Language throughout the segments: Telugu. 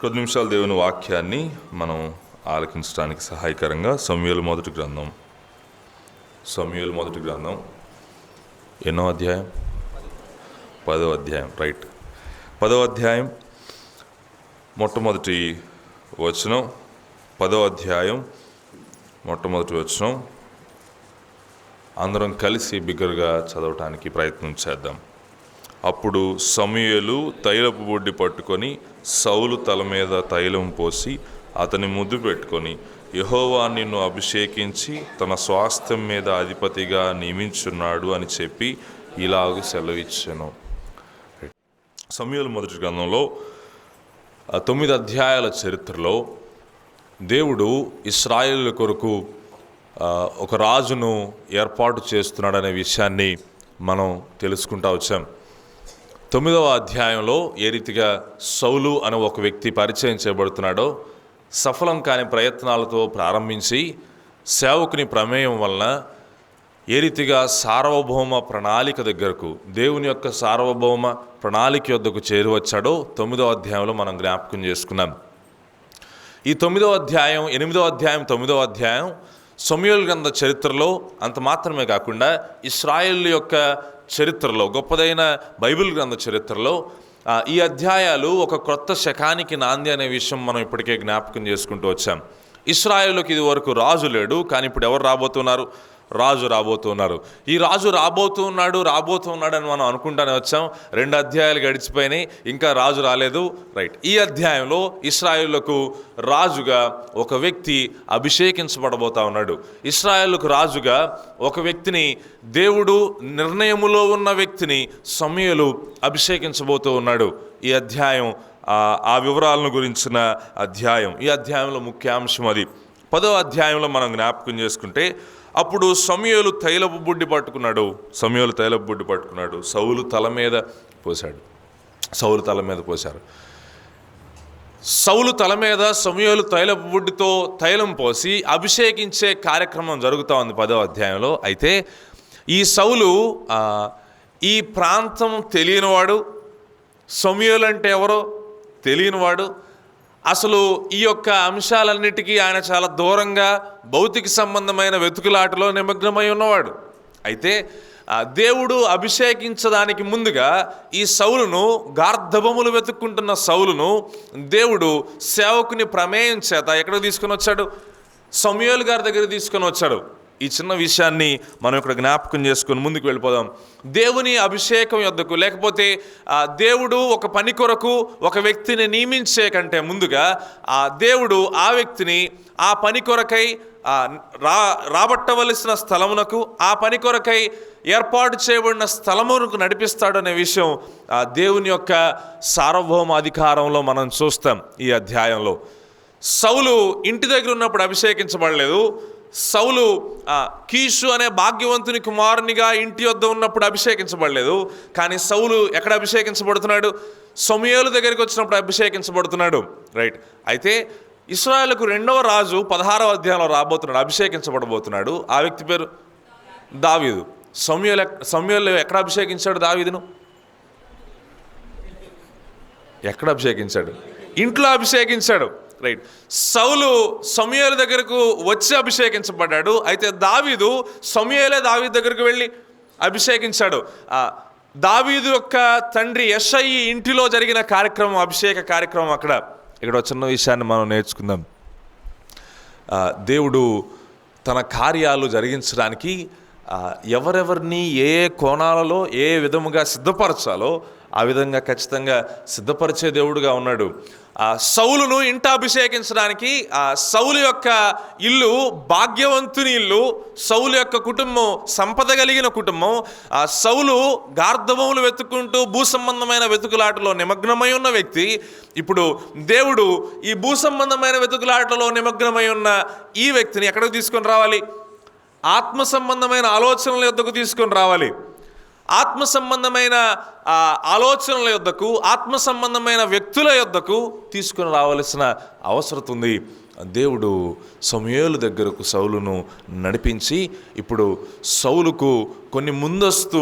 కొద్ది నిమిషాలు దేవుని వాక్యాన్ని మనం ఆలకించడానికి సహాయకరంగా సమూయేలు మొదటి గ్రంథం ఎన్నో అధ్యాయం? 10వ అధ్యాయం. రైట్, 10వ అధ్యాయం మొట్టమొదటి వచనం. 10వ అధ్యాయం మొట్టమొదటి వచనం అందరం కలిసి బిగ్గరగా చదవటానికి ప్రయత్నం చేద్దాం. అప్పుడు సమూయేలు తైలపు బొడ్డి పట్టుకొని సౌలు తల మీద తైలం పోసి అతని ముద్దు పెట్టుకొని, యెహోవా నిన్ను అభిషేకించి తన స్వాస్థ్యం మీద అధిపతిగా నియమించున్నాడు అని చెప్పి ఇలాగ సెలవిచ్చెను. సమూయేలు మొదటి గ్రంథంలో 9 అధ్యాయాల చరిత్రలో దేవుడు ఇశ్రాయేలు కొరకు ఒక రాజును ఏర్పాటు చేస్తున్నాడనే విషయాన్ని మనం తెలుసుకుంటూ వచ్చాం. 9వ అధ్యాయంలో ఏ రీతిగా సౌలు అనే ఒక వ్యక్తి పరిచయం చేయబడుతున్నాడో, సఫలం కాని ప్రయత్నాలతో ప్రారంభించి సేవకుని ప్రమేయం వలన ఏ రీతిగా సార్వభౌమ ప్రణాళిక దగ్గరకు, దేవుని యొక్క సార్వభౌమ ప్రణాళిక యొద్దకు చేరువచ్చాడో 9వ అధ్యాయంలో మనం జ్ఞాపకం చేసుకున్నాం. ఈ 9వ అధ్యాయం, 8వ అధ్యాయం, 9వ అధ్యాయం సమూయేలు గ్రంథ చరిత్రలో అంత మాత్రమే కాకుండా ఇశ్రాయేలు యొక్క చరిత్రలో, గొప్పదైన బైబిల్ గ్రంథ చరిత్రలో ఈ అధ్యాయాలు ఒక క్రొత్త శకానికి నాంది అనే విషయం మనం ఇప్పటికే జ్ఞాపకం చేసుకుంటూ వచ్చాం. ఇశ్రాయేలుకి ఇది వరకు రాజు లేడు, కానీ ఇప్పుడు ఎవరు రాబోతున్నారు? రాజు రాబోతున్నారు. ఈ రాజు రాబోతున్నాడు అని మనం అనుకుంటానే వచ్చాం. 2 అధ్యాయాలు గడిచిపోయినాయి, ఇంకా రాజు రాలేదు. రైట్, ఈ అధ్యాయంలో ఇశ్రాయేలుకు రాజుగా ఒక వ్యక్తి అభిషేకించబడబోతా ఉన్నాడు. ఇశ్రాయేలుకు రాజుగా ఒక వ్యక్తిని, దేవుడు నిర్ణయములో ఉన్న వ్యక్తిని సమూయేలు అభిషేకించబోతూ ఉన్నాడు. ఈ అధ్యాయం ఆ వివరాలను గురించిన అధ్యాయం. ఈ అధ్యాయంలో ముఖ్యాంశం అది. 10వ అధ్యాయంలో మనం జ్ఞాపకం చేసుకుంటే, అప్పుడు సమూయేలు తైలపు బుడ్డి పట్టుకున్నాడు. సౌలు తల మీద పోశారు. సౌలు తల మీద సమూయేలు తైలపు బుడ్డితో తైలం పోసి అభిషేకించే కార్యక్రమం జరుగుతూ ఉంది 10వ అధ్యాయంలో. అయితే ఈ సౌలు ఈ ప్రాంతం తెలియనివాడు, సమూయేలు అంటే ఎవరో తెలియనివాడు. అసలు ఈ యొక్క అంశాలన్నిటికీ ఆయన చాలా దూరంగా భౌతిక సంబంధమైన వెతుకులాటలో నిమగ్నమై ఉన్నవాడు. అయితే దేవుడు అభిషేకించడానికి ముందుగా ఈ సౌలును, గార్ధబములు వెతుక్కుంటున్న సౌలును దేవుడు సేవకుని ప్రమేయం చేత ఎక్కడికి తీసుకొని వచ్చాడు? సమూయేలు గారి దగ్గర తీసుకొని వచ్చాడు. ఈ చిన్న విషయాన్ని మనం ఇక్కడ జ్ఞాపకం చేసుకొని ముందుకు వెళ్ళిపోదాం. దేవుని అభిషేకం యొద్దకు, లేకపోతే దేవుడు ఒక పని కొరకు ఒక వ్యక్తిని నియమించే కంటే ముందుగా దేవుడు ఆ వ్యక్తిని ఆ పని కొరకై రాబట్టవలసిన స్థలమునకు, ఆ పని కొరకై ఏర్పాటు చేయబడిన స్థలమునకు నడిపిస్తాడు అనే విషయం దేవుని యొక్క సార్వభౌమ అధికారంలో మనం చూస్తాం. ఈ అధ్యాయంలో సౌలు ఇంటి దగ్గర ఉన్నప్పుడు అభిషేకించబడలేదు. సౌలు కీషు అనే భాగ్యవంతుని కుమారునిగా ఇంటి వద్ద ఉన్నప్పుడు అభిషేకించబడలేదు. కానీ సౌలు ఎక్కడ అభిషేకించబడుతున్నాడు? సమూయేలు దగ్గరికి వచ్చినప్పుడు అభిషేకించబడుతున్నాడు. రైట్, అయితే ఇశ్రాయేలుకు 2వ రాజు 16వ అధ్యాయంలో రాబోతున్నాడు, అభిషేకించబడబోతున్నాడు. ఆ వ్యక్తి పేరు దావీదు. సమూయేలు ఎక్కడ అభిషేకించాడు దావీదును? ఎక్కడ అభిషేకించాడు? ఇంట్లో అభిషేకించాడు. రైట్, సౌలు సమూయేలు దగ్గరకు వచ్చి అభిషేకించబడ్డాడు. అయితే దావీదు సమూయేలే దావీదు దగ్గరకు వెళ్ళి అభిషేకించాడు. దావీదు యొక్క తండ్రి యెషై ఇంటిలో జరిగిన కార్యక్రమం, అభిషేక కార్యక్రమం. ఇక్కడ చిన్న విషయాన్ని మనం నేర్చుకుందాం. దేవుడు తన కార్యాలు జరిగించడానికి ఎవరెవరిని ఏ కోణాలలో ఏ విధముగా సిద్ధపరచాలో ఆ విధంగా ఖచ్చితంగా సిద్ధపరిచే దేవుడుగా ఉన్నాడు. సౌలును ఇంట అభిషేకించడానికి సౌలు యొక్క ఇల్లు భాగ్యవంతుని ఇల్లు, సౌలు యొక్క కుటుంబం సంపద కలిగిన కుటుంబం. సౌలు గార్ధబములు వెతుక్కుంటూ భూ సంబంధమైన వెతుకులాటలో నిమగ్నమై ఉన్న వ్యక్తి. ఇప్పుడు దేవుడు ఈ భూ సంబంధమైన వెతుకులాటలో నిమగ్నమై ఉన్న ఈ వ్యక్తిని ఎక్కడికి తీసుకొని రావాలి? ఆత్మ సంబంధమైన ఆలోచనల యొద్దకు తీసుకొని రావాలి. ఆత్మ సంబంధమైన ఆలోచనల యొద్దకు, ఆత్మ సంబంధమైన వ్యక్తుల యొద్దకు తీసుకుని రావాల్సిన అవసరం ఉంది. దేవుడు సమూయేలు దగ్గరకు సౌలును నడిపించి ఇప్పుడు సౌలుకు కొన్ని ముందస్తు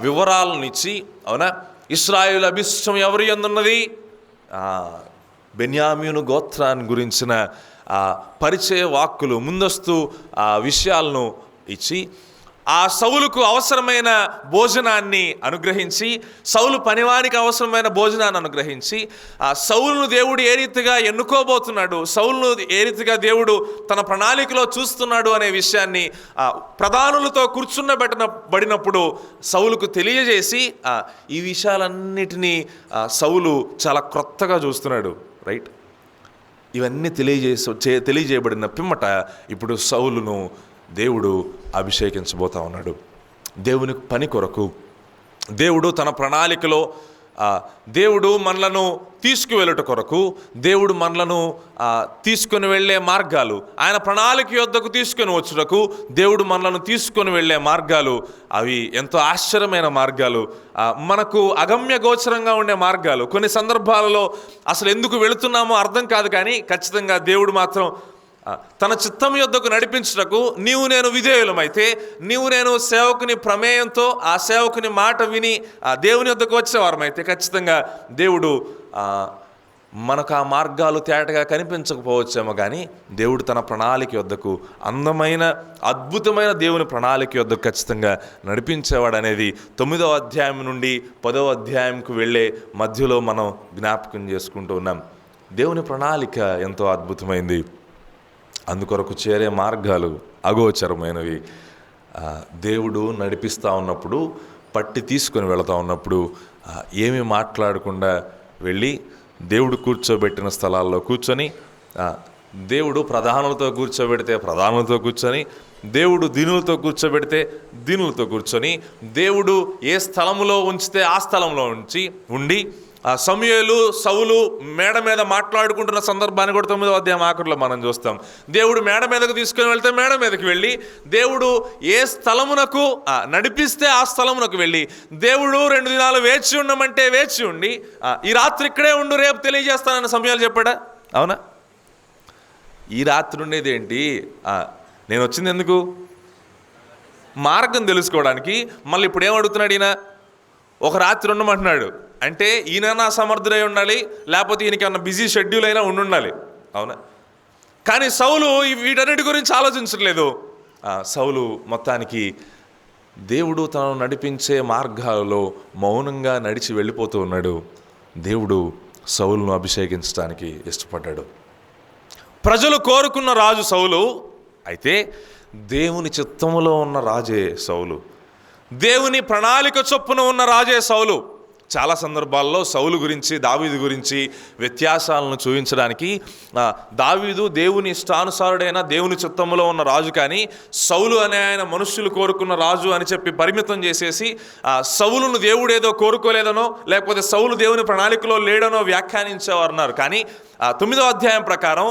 వివరాలను ఇచ్చి, అవునా, ఇశ్రాయేలు అభిషేకం ఎవరి యందున్నది? బెన్యామీను గోత్రాన్ని గురించిన పరిచయ వాక్కులు, ముందస్తు విషయాలను ఇచ్చి ఆ సౌలుకు అవసరమైన భోజనాన్ని అనుగ్రహించి, సౌలు పనివానికి అవసరమైన భోజనాన్ని అనుగ్రహించి, ఆ సౌలును దేవుడు ఏ రీతిగా ఎన్నుకోబోతున్నాడు, సౌలును ఏ రీతిగా దేవుడు తన ప్రణాళికలో చూస్తున్నాడు అనే విషయాన్ని ప్రధానులతో కూర్చున్నబడినప్పుడు సౌలుకు తెలియజేసి ఈ విషయాలన్నిటినీ సౌలు చాలా క్రొత్తగా చూస్తున్నాడు. రైట్, ఇవన్నీ తెలియజేయబడిన పిమ్మట ఇప్పుడు సౌలును దేవుడు అభిషేకించబోతా ఉన్నాడు. దేవుని పని కొరకు దేవుడు తన ప్రణాళికలో దేవుడు మనలను తీసుకువెళ్ళుట కొరకు, దేవుడు మనలను తీసుకొని వెళ్ళే మార్గాలు, ఆయన ప్రణాళిక యొద్దకు తీసుకొని వచ్చుటకు దేవుడు మనలను తీసుకొని వెళ్ళే మార్గాలు అవి ఎంతో ఆశ్చర్యమైన మార్గాలు, మనకు అగమ్య గోచరంగా ఉండే మార్గాలు. కొన్ని సందర్భాలలో అసలు ఎందుకు వెళుతున్నామో అర్థం కాదు, కానీ ఖచ్చితంగా దేవుడు మాత్రం తన చిత్తం యొద్దకు నడిపించుటకు నీవు నేను విధేయులమైతే, నీవు నేను సేవకుని ప్రమేయంతో ఆ సేవకుని మాట విని దేవుని యొద్దకు వచ్చేవారమైతే ఖచ్చితంగా దేవుడు మనకు ఆ మార్గాలు తేటగా కనిపించకపోవచ్చేమో, కానీ దేవుడు తన ప్రణాళిక యొద్దకు, అందమైన అద్భుతమైన దేవుని ప్రణాళిక యొద్దకు ఖచ్చితంగా నడిపించేవాడు అనేది 9వ అధ్యాయం నుండి 10వ అధ్యాయంకు వెళ్ళే మధ్యలో మనం జ్ఞాపకం చేసుకుంటూ ఉన్నాం. దేవుని ప్రణాళిక ఎంతో అద్భుతమైంది. అందుకొరకు చేరే మార్గాలు అగోచరమైనవి. దేవుడు నడిపిస్తూ ఉన్నప్పుడు, పట్టి తీసుకొని వెళుతూ ఉన్నప్పుడు ఏమీ మాట్లాడకుండా వెళ్ళి దేవుడు కూర్చోబెట్టిన స్థలాల్లో కూర్చొని, దేవుడు ప్రధానులతో కూర్చోబెడితే ప్రధానులతో కూర్చొని, దేవుడు దీనులతో కూర్చోబెడితే దీనులతో కూర్చొని, దేవుడు ఏ స్థలంలో ఉంచితే ఆ స్థలంలో ఉండి సమూయేలు సౌలు మేడ మీద మాట్లాడుకుంటున్న సందర్భాన్ని కూడా 9వ అధ్యాయం ఆఖరిలో మనం చూస్తాం. దేవుడు మేడ మీదకు తీసుకొని వెళ్తే మేడ మీదకి వెళ్ళి, దేవుడు ఏ స్థలమునకు నడిపిస్తే ఆ స్థలమునకు వెళ్ళి, దేవుడు 2 దినాలు వేచి ఉండమంటే వేచి ఉండి, ఈ రాత్రి ఇక్కడే ఉండు రేపు తెలియజేస్తానన్న సమయాలు చెప్పాడా? అవునా? ఈ రాత్రి ఉండేది ఏంటి? నేను వచ్చింది ఎందుకు? మార్గం తెలుసుకోవడానికి. మళ్ళీ ఇప్పుడు ఏమడుగుతున్నాడు ఈయన? ఒక రాత్రి ఉండమంటున్నాడు అంటే ఈయన సమర్థుడై ఉండాలి, లేకపోతే ఈయనకి ఏమన్నా బిజీ షెడ్యూల్ అయినా ఉండాలి. అవునా? కానీ సౌలు వీటన్నిటి గురించి ఆలోచించట్లేదు. సౌలు మొత్తానికి దేవుడు తనను నడిపించే మార్గాలలో మౌనంగా నడిచి వెళ్ళిపోతూ ఉన్నాడు. దేవుడు సౌలును అభిషేకించడానికి ఇష్టపడ్డాడు. ప్రజలు కోరుకున్న రాజు సౌలు అయితే, దేవుని చిత్తములో ఉన్న రాజే సౌలు, దేవుని ప్రణాళిక చొప్పున ఉన్న రాజే సౌలు. చాలా సందర్భాల్లో సౌలు గురించి, దావీదు గురించి వ్యత్యాసాలను చూపించడానికి దావీదు దేవుని ఇష్టానుసారుడైన దేవుని చిత్తములో ఉన్న రాజు, కానీ సౌలు అనే ఆయన మనుష్యులు కోరుకున్న రాజు అని చెప్పి పరిమితం చేసేసి సౌలును దేవుడు ఏదో కోరుకోలేదనో, లేకపోతే సౌలు దేవుని ప్రణాళికలో లేడనో వ్యాఖ్యానించేవారున్నారు. కానీ 9వ అధ్యాయం ప్రకారం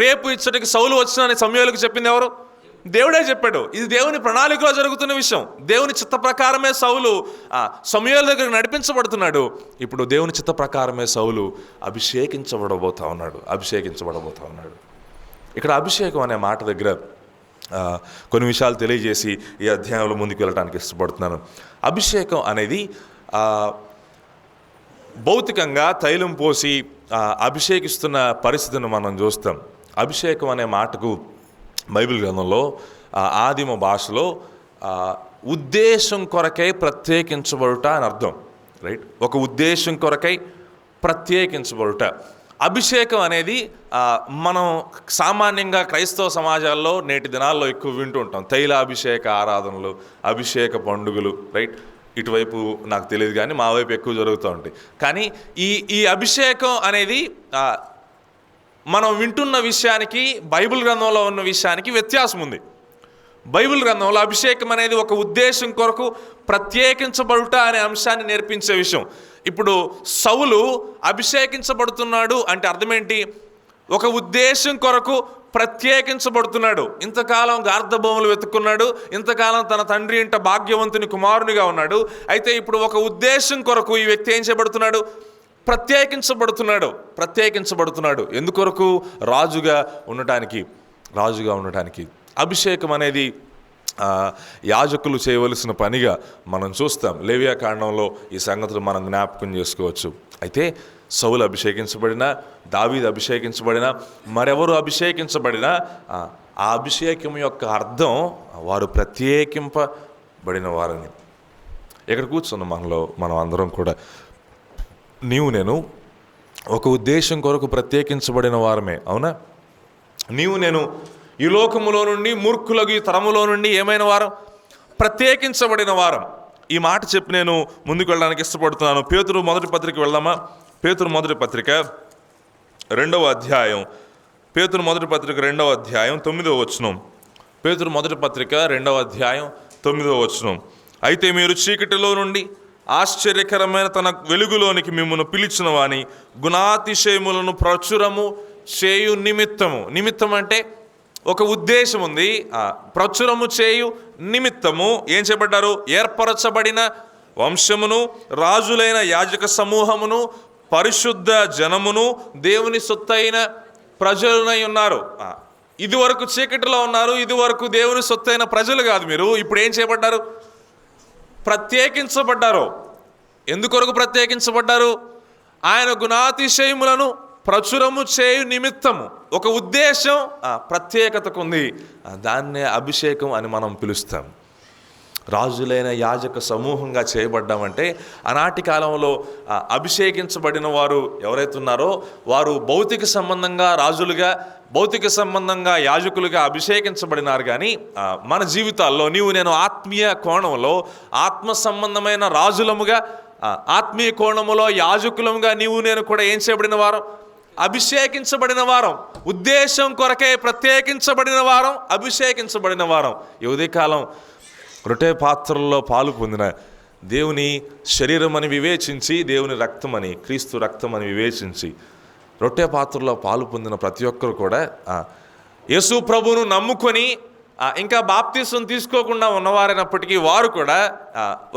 రేపు ఇచ్చటికి సౌలు వచ్చిన సమూయేలుకు చెప్పింది ఎవరు? దేవుడే చెప్పాడు. ఇది దేవుని ప్రణాళికలో జరుగుతున్న విషయం. దేవుని చిత్త ప్రకారమే సౌలు సమూయేలు దగ్గరకు నడిపించబడుతున్నాడు. ఇప్పుడు దేవుని చిత్త ప్రకారమే సౌలు అభిషేకించబడబోతా ఉన్నాడు. ఇక్కడ అభిషేకం అనే మాట దగ్గర కొన్ని విషయాలు తెలియజేసి ఈ అధ్యాయంలో ముందుకు వెళ్ళడానికి ఇష్టపడుతున్నాను. అభిషేకం అనేది భౌతికంగా తైలం పోసి అభిషేకిస్తున్న పరిస్థితిని మనం చూస్తాం. అభిషేకం అనే మాటకు బైబిల్ గ్రంథంలో ఆదిమ భాషలో ఉద్దేశం కొరకై ప్రత్యేకించబడుట అని అర్థం. రైట్, ఒక ఉద్దేశం కొరకై ప్రత్యేకించబడుట. అభిషేకం అనేది మనం సామాన్యంగా క్రైస్తవ సమాజాల్లో నేటి దినాల్లో ఎక్కువ వింటూ ఉంటాం. తైలాభిషేక ఆరాధనలు, అభిషేక పండుగలు. రైట్, ఇటువైపు నాకు తెలియదు కానీ మా వైపు ఎక్కువ జరుగుతూ ఉంటాయి. కానీ ఈ అభిషేకం అనేది మనం వింటున్న విషయానికి, బైబిల్ గ్రంథంలో ఉన్న విషయానికి వ్యత్యాసం ఉంది. బైబిల్ గ్రంథంలో అభిషేకం అనేది ఒక ఉద్దేశం కొరకు ప్రత్యేకించబడుట అనే అంశాన్ని నేర్పించే విషయం. ఇప్పుడు సౌలు అభిషేకించబడుతున్నాడు అంటే అర్థం ఏంటి? ఒక ఉద్దేశం కొరకు ప్రత్యేకించబడుతున్నాడు. ఇంతకాలం గార్ధభూములు వెతుక్కున్నాడు, ఇంతకాలం తన తండ్రి ఇంట భాగ్యవంతుని కుమారునిగా ఉన్నాడు. అయితే ఇప్పుడు ఒక ఉద్దేశం కొరకు ఈ వ్యక్తి ఏం చేయబడుతున్నాడు? ప్రత్యేకించబడుతున్నాడు. ఎందుకొరకు? రాజుగా ఉండటానికి. అభిషేకం అనేది యాజకులు చేయవలసిన పనిగా మనం చూస్తాం. లేవియా కాండంలో ఈ సంగతులు మనం జ్ఞాపకం చేసుకోవచ్చు. అయితే సౌలు అభిషేకించబడినా, దావీదు అభిషేకించబడినా, మరెవరు అభిషేకించబడినా ఆ అభిషేకం యొక్క అర్థం వారు ప్రత్యేకింపబడిన వారని. ఇక్కడ కూర్చున్న మనం అందరం కూడా నేను ఒక ఉద్దేశం కొరకు ప్రత్యేకించబడిన వారమే. అవునా? నేను ఈ లోకములో నుండి, మూర్ఖులకు ఈ తరములో నుండి ఏమైన వారం? ప్రత్యేకించబడిన వారం. ఈ మాట చెప్పి నేను ముందుకు వెళ్ళడానికి ఇష్టపడుతున్నాను. పేతురు మొదటి పత్రిక వెళ్దామా? పేతురు మొదటి పత్రిక 2వ అధ్యాయం. పేతురు మొదటి పత్రిక 2వ అధ్యాయం 9వ వచనం. పేతురు మొదటి పత్రిక 2వ అధ్యాయం 9వ వచనం. అయితే మీరు చీకటిలో నుండి ఆశ్చర్యకరమైన తన వెలుగులోనికి మిమ్మల్ని పిలిచిన వాని గుణాతిశయములను ప్రచురము చేయు నిమిత్తము అంటే ఒక ఉద్దేశం ఉంది. ప్రచురము చేయు నిమిత్తము ఏం చేయబడ్డారు? ఏర్పరచబడిన వంశమును, రాజులైన యాజక సమూహమును, పరిశుద్ధ జనమును, దేవుని సొత్తైన ప్రజలునై ఉన్నారు. ఇదివరకు చీకటిలో ఉన్నారు, ఇదివరకు దేవుని సొత్తైన ప్రజలు కాదు మీరు. ఇప్పుడు ఏం చేయబడ్డారు? ప్రత్యేకించబడ్డారు. ఎందుకొరకు ప్రత్యేకించబడ్డారు? ఆయన గుణాతిశయములను ప్రచురము చేయు నిమిత్తము. ఒక ఉద్దేశం, ప్రత్యేకతకు ఉంది. దాన్నే అభిషేకం అని మనం పిలుస్తాం. రాజులైన యాజక సమూహంగా చేయబడ్డామంటే ఆనాటి కాలంలో అభిషేకించబడిన వారు ఎవరైతే ఉన్నారో వారు భౌతిక సంబంధంగా రాజులుగా, భౌతిక సంబంధంగా యాజకులుగా అభిషేకించబడినారు. కానీ మన జీవితాల్లో నేను ఆత్మీయ కోణంలో ఆత్మ సంబంధమైన రాజులముగా, ఆత్మీయ కోణములో యాజకులముగా నేను కూడా ఏం చేయబడిన వారం? అభిషేకించబడిన వారం. ఉద్దేశం కొరకే ప్రత్యేకించబడిన వారం, అభిషేకించబడిన వారం. ఈ ఉదయకాలం రొట్టె పాత్రల్లో పాలు పొందిన, దేవుని శరీరం అని వివేచించి, దేవుని రక్తం అని, క్రీస్తు రక్తం అని వివేచించి రొట్టె పాత్రలో పాలు పొందిన ప్రతి ఒక్కరు కూడా యేసు ప్రభువును నమ్ముకొని ఇంకా బాప్తిసం తీసుకోకుండా ఉన్నవారైనప్పటికీ వారు కూడా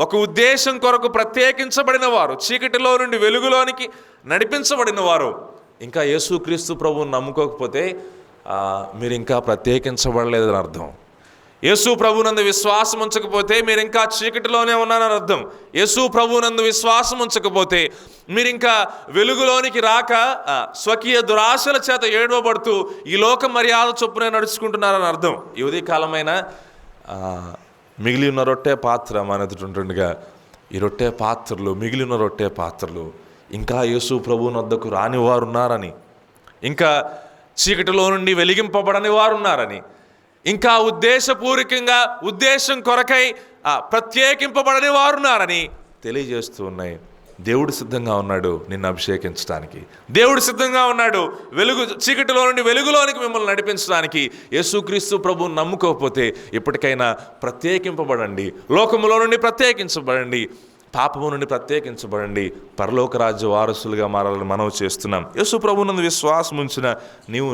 ఒక ఉద్దేశం కొరకు ప్రత్యేకించబడిన వారు, చీకటిలో నుండి వెలుగులోనికి నడిపించబడిన వారు. ఇంకా యేసుక్రీస్తు ప్రభువును నమ్ముకోకపోతే మీరు ఇంకా ప్రత్యేకించబడలేదని అర్థం. యేసు ప్రభువునందు విశ్వాసం ఉంచకపోతే మీరు ఇంకా చీకటిలోనే ఉన్నారని అర్థం. యేసు ప్రభువునందు విశ్వాసం ఉంచకపోతే మీరు ఇంకా వెలుగులోనికి రాక స్వకీయ దురాశల చేత ఏడవబడుతూ ఈ లోక మర్యాద చొప్పున నడుచుకుంటున్నారని అర్థం. ఈ ఉదయకాలమైన మిగిలి ఉన్న రొట్టె పాత్ర మన ఎదుట ఉంటుండగా ఈ రొట్టె పాత్రలు, మిగిలిన రొట్టె పాత్రలు ఇంకా యేసు ప్రభువుని వద్దకు రాని వారు ఉన్నారని, ఇంకా చీకటిలో నుండి వెలిగింపబడని వారు ఉన్నారని, ఇంకా ఉద్దేశపూర్వకంగా ఉద్దేశం కొరకై ప్రత్యేకింపబడని వారు ఉన్నారని తెలియజేస్తూ ఉన్నాయి. దేవుడు సిద్ధంగా ఉన్నాడు నిన్ను అభిషేకించడానికి. దేవుడు సిద్ధంగా ఉన్నాడు చీకటిలో నుండి వెలుగులోనికి మిమ్మల్ని నడిపించడానికి. యేసుక్రీస్తు ప్రభువుని నమ్ముకోకపోతే ఇప్పటికైనా ప్రత్యేకింపబడండి. లోకములో నుండి ప్రత్యేకించబడండి, పాపము నుండి ప్రత్యేకించబడండి, పరలోక రాజ్య వారసులుగా మారాలని మనవి చేస్తున్నాం. యేసు ప్రభువునందు విశ్వాసం ఉంచిన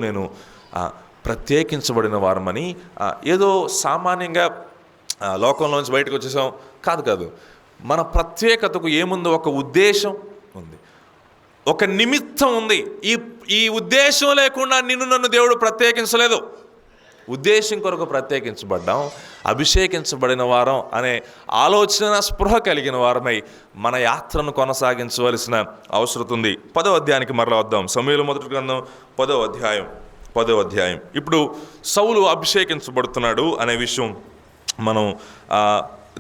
నేను ప్రత్యేకించబడిన వారమని ఏదో సామాన్యంగా లోకంలోంచి బయటకు వచ్చేసాం కాదు. మన ప్రత్యేకతకు ఏముందో ఒక ఉద్దేశం ఉంది, ఒక నిమిత్తం ఉంది. ఈ ఉద్దేశం లేకుండా నన్ను దేవుడు ప్రత్యేకించలేదు. ఉద్దేశం కొరకు ప్రత్యేకించబడ్డాం, అభిషేకించబడిన వారం అనే ఆలోచన స్పృహ కలిగిన వారమై మన యాత్రను కొనసాగించవలసిన అవసరం ఉంది. 10వ అధ్యాయానికి మరలా వద్దాం. సమూయేలు మొదటి గ్రంథం 10వ అధ్యాయం. ఇప్పుడు సౌలు అభిషేకించబడుతున్నాడు అనే విషయం మనం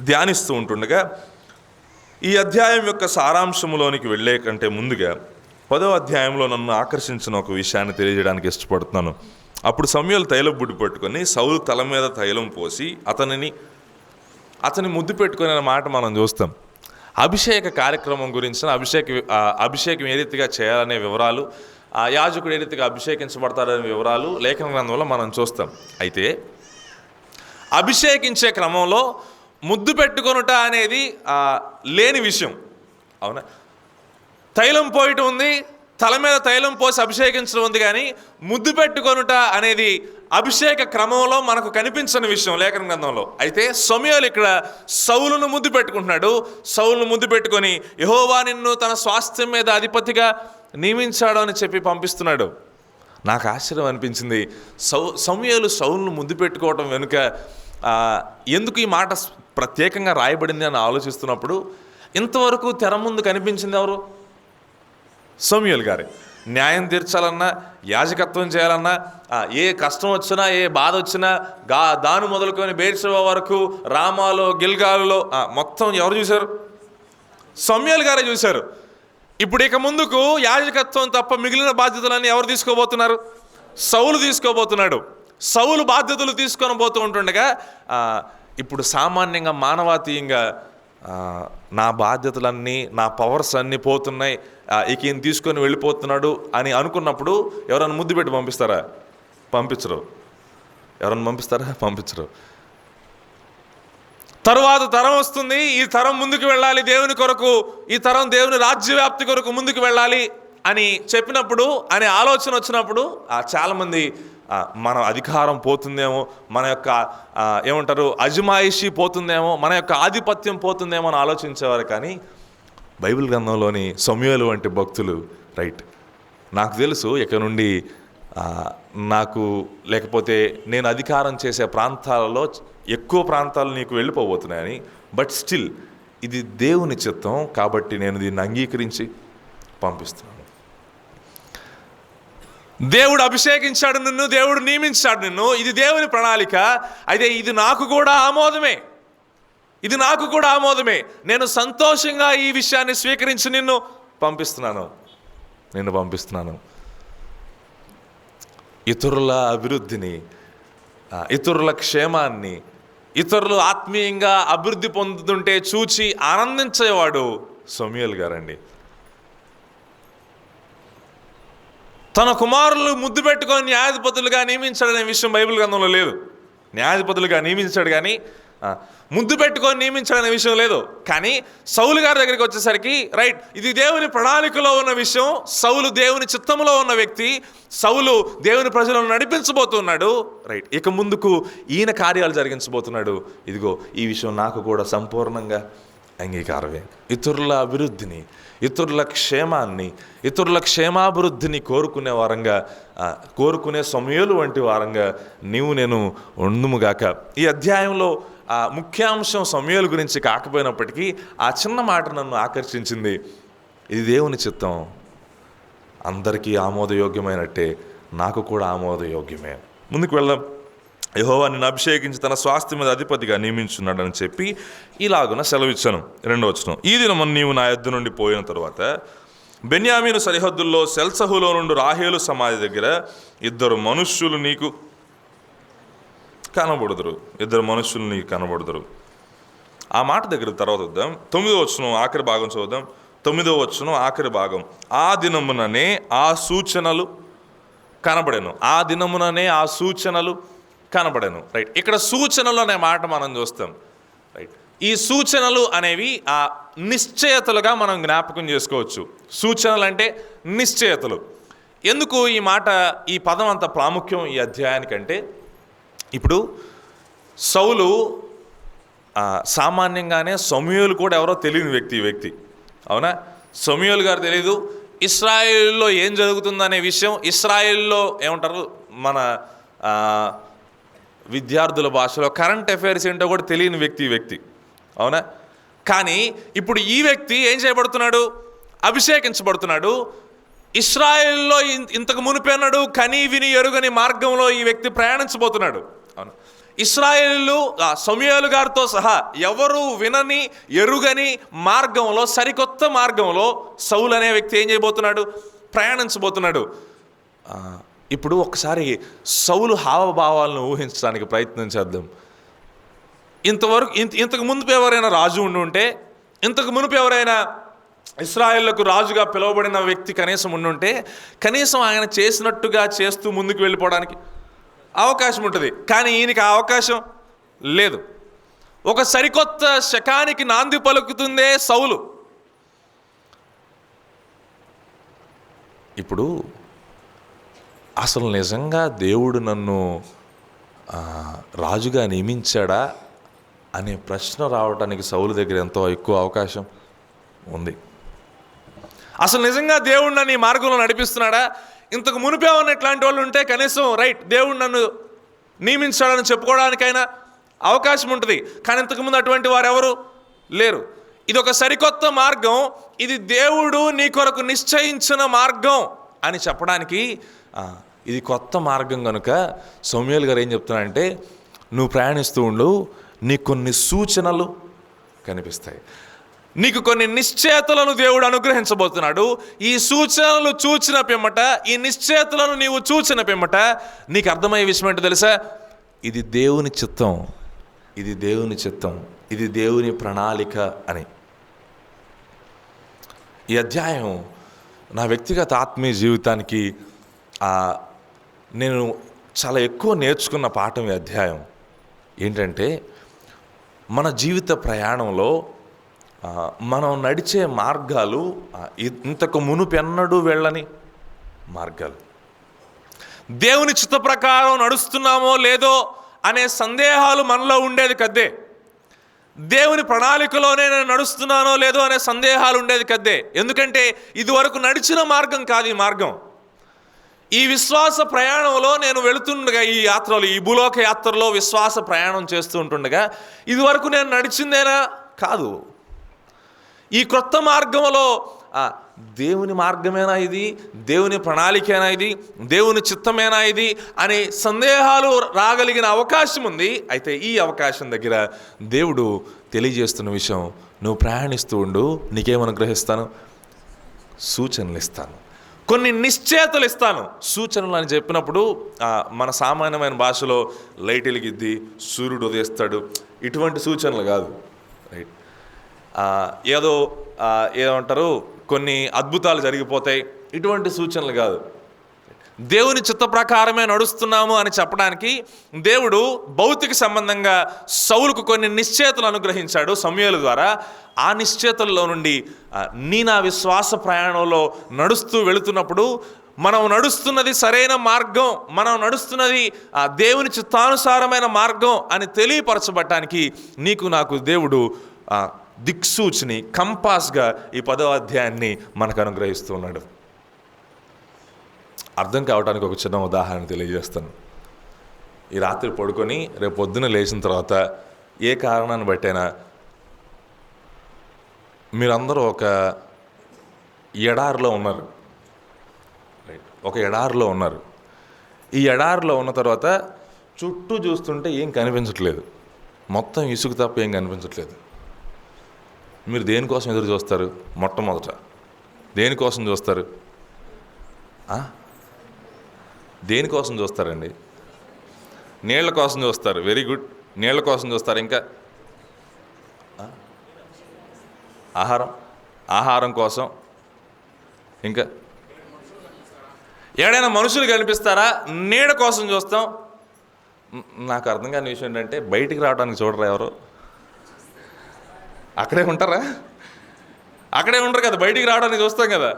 ధ్యానిస్తూ ఉంటుండగా ఈ అధ్యాయం యొక్క సారాంశంలోనికి వెళ్ళే కంటే ముందుగా 10వ అధ్యాయంలో నన్ను ఆకర్షించిన ఒక విషయాన్ని తెలియజేయడానికి ఇష్టపడుతున్నాను. అప్పుడు సమూయేలు తైలం బుడ్డి పట్టుకొని సౌలు తల మీద తైలం పోసి అతని ముద్దు పెట్టుకునే మాట మనం చూస్తాం. అభిషేక కార్యక్రమం గురించిన అభిషేకం ఏ రీతిగా చేయాలనే వివరాలు, యాజకుడు ఏ రీతిగా అభిషేకించబడతాడనే వివరాలు లేఖన గ్రంథంలో మనం చూస్తాం. అయితే అభిషేకించే క్రమంలో ముద్దు పెట్టుకొనుట అనేది లేని విషయం. అవునా? తైలం పోయటం ఉంది, తల మీద తైలం పోసి అభిషేకించడం ఉంది, కానీ ముద్దు పెట్టుకొనుట అనేది అభిషేక క్రమంలో మనకు కనిపించని విషయం లేఖన గ్రంథంలో. అయితే సమూయేలు ఇక్కడ సౌలును ముద్దు పెట్టుకుంటున్నాడు. సౌలును ముద్దు పెట్టుకొని యెహోవా నిన్ను తన స్వాస్థ్యం మీద అధిపతిగా నియమించాడు అని చెప్పి పంపిస్తున్నాడు. నాకు ఆశ్చర్యం అనిపించింది. సమూయేలు సౌలును ముద్దు పెట్టుకోవటం వెనుక ఎందుకు ఈ మాట ప్రత్యేకంగా రాయబడింది అని ఆలోచిస్తున్నప్పుడు ఇంతవరకు తెర ముందు కనిపించింది ఎవరు? సమూయేలు గారే. న్యాయం తీర్చాలన్నా, యాజకత్వం చేయాలన్నా, ఏ కష్టం వచ్చినా, ఏ బాధ వచ్చినా, దాను మొదలుకొని బేర్షెబా వరకు, రామాలో గిల్గాలులో మొత్తం ఎవరు చూశారు? సమూయేలు గారే చూశారు. ఇప్పుడు ఇక ముందుకు యాజకత్వం తప్ప మిగిలిన బాధ్యతలన్నీ ఎవరు తీసుకోబోతున్నారు? సౌలు తీసుకోబోతున్నాడు. సౌలు బాధ్యతలు తీసుకొని పోతూ ఉంటుండగా ఇప్పుడు సామాన్యంగా మానవాతీయంగా నా బాధ్యతలన్నీ, నా పవర్స్ అన్నీ పోతున్నాయి, ఇక ఈయన తీసుకొని వెళ్ళిపోతున్నాడు అని అనుకున్నప్పుడు ఎవరైనా ముద్దు పెట్టి పంపిస్తారా? పంపించరు. ఎవరైనా పంపిస్తారా? పంపించరు. తరువాత తరం వస్తుంది, ఈ తరం ముందుకు వెళ్ళాలి దేవుని కొరకు, ఈ తరం దేవుని రాజ్యవ్యాప్తి కొరకు ముందుకు వెళ్ళాలి అని చెప్పినప్పుడు, అనే ఆలోచన వచ్చినప్పుడు చాలామంది మన అధికారం పోతుందేమో, మన యొక్క ఏమంటారు అజమాయిషీ పోతుందేమో, మన యొక్క ఆధిపత్యం పోతుందేమో అని ఆలోచించేవారు. కానీ బైబిల్ గ్రంథంలోని సమూయేలు వంటి భక్తులు రైట్, నాకు తెలుసు ఇక నుండి నాకు లేకపోతే నేను అధికారం చేసే ప్రాంతాలలో ఎక్కువ ప్రాంతాలు నీకు వెళ్ళిపోబోతున్నాయని, బట్ స్టిల్ ఇది దేవుని చిత్తం కాబట్టి నేను దీన్ని అంగీకరించి పంపిస్తున్నాను. దేవుడు అభిషేకించాడు నిన్ను, దేవుడు నియమించాడు నిన్ను, ఇది దేవుని ప్రణాళిక. అయితే ఇది నాకు కూడా ఆమోదమే, ఇది నాకు కూడా ఆమోదమే. నేను సంతోషంగా ఈ విషయాన్ని స్వీకరించి నిన్ను పంపిస్తున్నాను. ఇతరుల అభివృద్ధిని, ఇతరుల క్షేమాన్ని, ఇతరులు ఆత్మీయంగా అభివృద్ధి పొందుతుంటే చూచి ఆనందించేవాడు సమూయేలు గారండి. తన కుమారులు ముద్దు పెట్టుకొని న్యాయాధిపతులుగా నియమించాడనే విషయం బైబిల్ గ్రంథంలో లేదు. న్యాయాధిపతులుగా నియమించాడు కానీ ముద్దు పెట్టుకొని నియమించాడనే విషయం లేదు. కానీ సౌలు గారి దగ్గరికి వచ్చేసరికి రైట్, ఇది దేవుని ప్రణాళికలో ఉన్న విషయం. సౌలు దేవుని చిత్తంలో ఉన్న వ్యక్తి, సౌలు దేవుని ప్రజలను నడిపించబోతున్నాడు. రైట్, ఇక ముందుకు ఈయన కార్యాలు జరిగించబోతున్నాడు. ఇదిగో ఈ విషయం నాకు కూడా సంపూర్ణంగా అంగీకారమే. ఇతరుల అభివృద్ధిని, ఇతరుల క్షేమాన్ని, ఇతరుల క్షేమాభివృద్ధిని కోరుకునే సమూయేలు వంటి వారంగా నేను ఉండుముగాక. ఈ అధ్యాయంలో ముఖ్యాంశం సమూయేలు గురించి కాకపోయినప్పటికీ ఆ చిన్న మాట నన్ను ఆకర్షించింది. ఇది దేవుని చిత్తం, అందరికీ ఆమోదయోగ్యమైనట్టే నాకు కూడా ఆమోదయోగ్యమే. ముందుకు వెళ్దాం. యెహోవా నిన్ను అభిషేకించి తన స్వాస్థ్యం మీద అధిపతిగా నియమించున్నాడని చెప్పి ఇలాగున సెలవిచ్చాను. 2వ వచనం, ఈ దినము నీవు నా యొద్ద నుండి పోయిన తరువాత బెన్యామీను సరిహద్దుల్లో సెల్సహులో నుండి రాహేలు సమాధి దగ్గర 2 మనుష్యులు నీకు కనబడుదురు. 2 మనుష్యులు నీకు కనబడుదురు. ఆ మాట దగ్గర తర్వాత వద్దాం. 9వ వచనం ఆఖరి భాగం చూద్దాం. 9వ వచనం ఆఖరి భాగం, ఆ దినముననే ఆ సూచనలు కనబడెను. ఆ దినముననే ఆ సూచనలు కనబడను. రైట్, ఇక్కడ సూచనలు అనే మాట మనం చూస్తాం. రైట్, ఈ సూచనలు అనేవి ఆ నిశ్చయతలుగా మనం జ్ఞాపకం చేసుకోవచ్చు. సూచనలు అంటే నిశ్చయతలు. ఎందుకు ఈ పదం అంత ప్రాముఖ్యం ఈ అధ్యాయానికంటే, ఇప్పుడు సౌలు సామాన్యంగానే సమూయేలు కూడా ఎవరో తెలియని వ్యక్తి, అవునా? సమూయేలు గారు తెలియదు. ఇశ్రాయేలులో ఏం జరుగుతుందనే విషయం, ఇశ్రాయేలులో ఏమంటారు మన విద్యార్థుల భాషలో కరెంట్ అఫైర్స్ ఏంటో కూడా తెలియని వ్యక్తి, అవునా? కానీ ఇప్పుడు ఈ వ్యక్తి ఏం చేయబడుతున్నాడు? అభిషేకించబడుతున్నాడు. ఇశ్రాయేలులో ఇంతకు మునిపెన్నడు కని విని ఎరుగని మార్గంలో ఈ వ్యక్తి ప్రయాణించబోతున్నాడు. అవును, ఇశ్రాయేలు సమూయేలు గారితో సహా ఎవరు వినని ఎరుగని మార్గంలో, సరికొత్త మార్గంలో సౌలు అనే వ్యక్తి ఏం చేయబోతున్నాడు? ప్రయాణించబోతున్నాడు. ఇప్పుడు ఒకసారి సౌలు హావభావాలను ఊహించడానికి ప్రయత్నం చేద్దాం. ఇంతకు మునుపు ఎవరైనా రాజు ఉండుంటే, ఇంతకు మునుపు ఎవరైనా ఇశ్రాయేలుకు రాజుగా పిలువబడిన వ్యక్తి కనీసం ఉండుంటే, కనీసం ఆయన చేసినట్టుగా చేస్తూ ముందుకు వెళ్ళిపోవడానికి అవకాశం ఉంటుంది. కానీ ఈయనకి ఆ అవకాశం లేదు. ఒక సరికొత్త శకానికి నాంది పలుకుతుందే సౌలు. ఇప్పుడు అసలు నిజంగా దేవుడు నన్ను రాజుగా నియమించాడా అనే ప్రశ్న రావడానికి సౌలు దగ్గర ఎంతో ఎక్కువ అవకాశం ఉంది. అసలు నిజంగా దేవుడు నన్ను ఈ మార్గంలో నడిపిస్తున్నాడా? ఇంతకు మునిపే ఉన్న ఇట్లాంటి వాళ్ళు ఉంటే కనీసం రైట్, దేవుడు నన్ను నియమించాడని చెప్పుకోవడానికైనా అవకాశం ఉంటుంది. కానీ ఇంతకుముందు అటువంటి వారు ఎవరు లేరు. ఇది ఒక సరికొత్త మార్గం, ఇది దేవుడు నీ కొరకు నిశ్చయించిన మార్గం అని చెప్పడానికి ఇది కొత్త మార్గం కనుక సమూయేలు గారు ఏం చెప్తున్నారంటే, నువ్వు ప్రయాణిస్తూ ఉండు, నీకు కొన్ని సూచనలు కనిపిస్తాయి, నీకు కొన్ని నిశ్చయతలను దేవుడు అనుగ్రహించబోతున్నాడు. ఈ సూచనలు చూచిన పిమ్మట, ఈ నిశ్చయతలను నీవు చూచిన పిమ్మట నీకు అర్థమయ్యే విషయం ఏంటో తెలుసా? ఇది దేవుని చిత్తం, ఇది దేవుని చిత్తం, ఇది దేవుని ప్రణాళిక అని. ఈ అధ్యాయం నా వ్యక్తిగత ఆత్మీయ జీవితానికి నేను చాలా ఎక్కువ నేర్చుకున్న పాఠం. ఈ అధ్యాయం ఏంటంటే, మన జీవిత ప్రయాణంలో మనం నడిచే మార్గాలు ఇంతకు మునుపెన్నడూ వెళ్ళని మార్గాలు. దేవుని చిత్త ప్రకారం నడుస్తున్నామో లేదో అనే సందేహాలు మనలో ఉండేది కద్దే. దేవుని ప్రణాళికలోనే నేను నడుస్తున్నానో లేదో అనే సందేహాలు ఉండేది కద్దే. ఎందుకంటే ఇదివరకు నడిచిన మార్గం కాదు ఈ మార్గం. ఈ విశ్వాస ప్రయాణంలో నేను వెళుతుండగా, ఈ యాత్రలో, ఈ భూలోక యాత్రలో విశ్వాస ప్రయాణం చేస్తూ ఉంటుండగా, ఇదివరకు నేను నడిచిందేనా కాదు. ఈ క్రొత్త మార్గంలో దేవుని మార్గమేనా ఇది, దేవుని ప్రణాళికేనా ఇది, దేవుని చిత్తమేనా ఇది అనే సందేహాలు రాగలిగిన అవకాశం ఉంది. అయితే ఈ అవకాశం దగ్గర దేవుడు తెలియజేస్తున్న విషయం, నువ్వు ప్రయాణిస్తూ ఉండు, నీకేమనుగ్రహిస్తాను? సూచనలు ఇస్తాను, కొన్ని నిశ్చయతలు ఇస్తాను. సూచనలు అని చెప్పినప్పుడు మన సామాన్యమైన భాషలో లైట్ వెలిగిద్ది, సూర్యుడు ఉదయిస్తాడు, ఇటువంటి సూచనలు కాదు. రైట్, ఏదో ఏమంటారు, కొన్ని అద్భుతాలు జరిగిపోతాయి, ఇటువంటి సూచనలు కాదు. దేవుని చిత్త ప్రకారమే నడుస్తున్నాము అని చెప్పడానికి దేవుడు భౌతిక సంబంధంగా సౌలుకు కొన్ని నిశ్చయతలు అనుగ్రహించాడు సమూయేలు ద్వారా. ఆ నిశ్చయతల్లో నుండి నా విశ్వాస ప్రయాణంలో నడుస్తూ వెళుతున్నప్పుడు, మనం నడుస్తున్నది సరైన మార్గం, మనం నడుస్తున్నది దేవుని చిత్తానుసారమైన మార్గం అని తెలియపరచబడటానికి నీకు నాకు దేవుడు దిక్సూచిని, కంపాస్గా ఈ 10వ అధ్యాయాన్ని మనకు అనుగ్రహిస్తూ ఉన్నాడు. అర్థం కావడానికి ఒక చిన్న ఉదాహరణ తెలియజేస్తాను. ఈ రాత్రి పడుకొని రేపు పొద్దున లేచిన తర్వాత ఏ కారణాన్ని బట్టైనా మీరందరూ ఒక ఎడారిలో ఉన్నారు. రైట్, ఒక ఎడారిలో ఉన్నారు. ఈ ఎడారిలో ఉన్న తర్వాత చుట్టూ చూస్తుంటే ఏం కనిపించట్లేదు, మొత్తం ఇసుక తప్ప ఏం కనిపించట్లేదు. మీరు దేనికోసం ఎదురు చూస్తారు? మొట్టమొదట దేనికోసం చూస్తారు? దేనికోసం చూస్తారండి? నీళ్ళ కోసం చూస్తారు. వెరీ గుడ్, నీళ్ళ కోసం చూస్తారు. ఇంకా ఆహారం కోసం. ఇంకా ఏడైనా మనుషులు కనిపిస్తారా? నీడ కోసం చూస్తాం. నాకు అర్థం కాని విషయం ఏంటంటే, బయటికి రావడానికి చూడరా ఎవరు? అక్కడే ఉంటారా? అక్కడే ఉండరు కదా, బయటికి రావడానికి చూస్తాం కదా.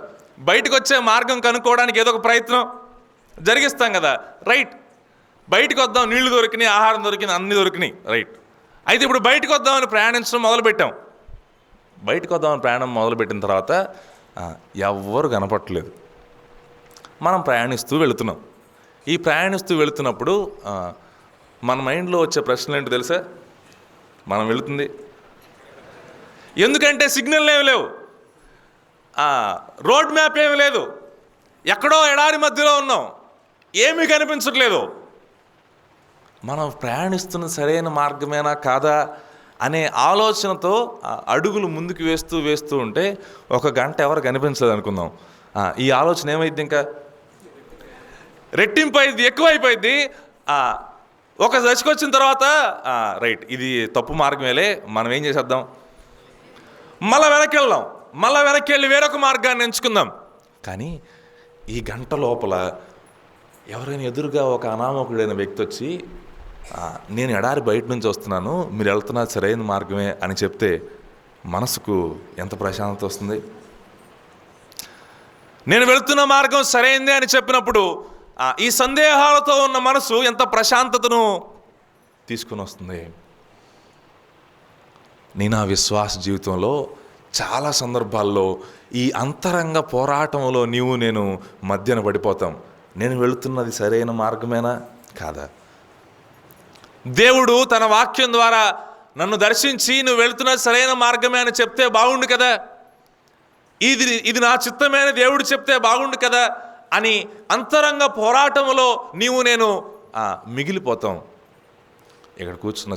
బయటకు వచ్చే మార్గం కనుక్కోవడానికి ఏదో ఒక ప్రయత్నం జరిగిస్తాం కదా. రైట్, బయటకు వద్దాం, నీళ్లు దొరికినాయి, ఆహారం దొరికినాయి, అన్నీ దొరికినాయి. రైట్, అయితే ఇప్పుడు బయటకు వద్దామని ప్రయాణించడం మొదలుపెట్టాం. బయటకు వద్దామని ప్రయాణం మొదలుపెట్టిన తర్వాత ఎవ్వరు కనపట్టలేదు. మనం ప్రయాణిస్తూ వెళుతున్నాం. ఈ ప్రయాణిస్తూ వెళుతున్నప్పుడు మన మైండ్లో వచ్చే ప్రశ్నలు ఏంటో తెలుసా? మనం వెళుతుంది ఎందుకంటే సిగ్నల్ ఏమి లేవు, రోడ్ మ్యాప్ ఏమి లేదు, ఎక్కడో ఎడారి మధ్యలో ఉన్నాం, ఏమీ కనిపించట్లేదు. మనం ప్రయాణిస్తున్న సరైన మార్గమేనా కాదా అనే ఆలోచనతో అడుగులు ముందుకు వేస్తూ ఉంటే ఒక గంట ఎవరు కనిపించలేదు అనుకుందాం. ఈ ఆలోచన ఏమైంది? ఇంకా రెట్టింపు అయింది, ఎక్కువైపోయింది. ఒక దశకు వచ్చిన తర్వాత రైట్, ఇది తప్పు మార్గమేలే, మనం ఏం చేసేద్దాం, మళ్ళీ వెనక్కి వెళ్దాం, మళ్ళీ వెనక్కి వెళ్ళి వేరొక మార్గాన్ని ఎంచుకుందాం. కానీ ఈ గంట లోపల ఎవరైనా ఎదురుగా ఒక అనామకుడైన వ్యక్తి వచ్చి, నేను ఎడారి బయట నుంచి వస్తున్నాను, మీరు వెళ్తున్నది సరైన మార్గమే అని చెప్తే మనసుకు ఎంత ప్రశాంతత వస్తుంది. నేను వెళుతున్న మార్గం సరైందే అని చెప్పినప్పుడు ఈ సందేహాలతో ఉన్న మనసు ఎంత ప్రశాంతతను తీసుకుని వస్తుంది. నేను ఆ విశ్వాస జీవితంలో చాలా సందర్భాల్లో ఈ అంతరంగ పోరాటంలో నేను మధ్యన పడిపోతాం. నేను వెళుతున్నది సరైన మార్గమేనా కాదా? దేవుడు తన వాక్యం ద్వారా నన్ను దర్శించి నువ్వు వెళుతున్న సరైన మార్గమే అని చెప్తే బాగుండు కదా, ఇది నా చిత్తమే అని దేవుడు చెప్తే బాగుండు కదా అని అంతరంగ పోరాటంలో నేను మిగిలిపోతాం. ఇక్కడ కూర్చున్న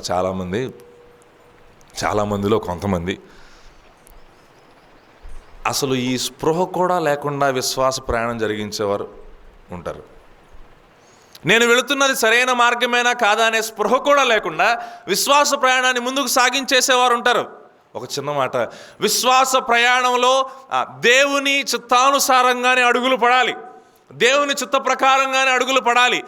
చాలామందిలో కొంతమంది అసలు ఈ స్పృహ కూడా లేకుండా విశ్వాస ప్రయాణం జరిగించేవారు ఉంటారు. నేను వెళుతున్నది సరైన మార్గమేనా కాదా అనే స్పృహ కూడా లేకుండా విశ్వాస ప్రయాణాన్ని ముందుకు సాగించేసేవారు ఉంటారు. ఒక చిన్న మాట, విశ్వాస ప్రయాణంలో దేవుని చిత్తానుసారంగానే అడుగులు పడాలి, దేవుని చిత్త ప్రకారంగానే అడుగులు పడాలి.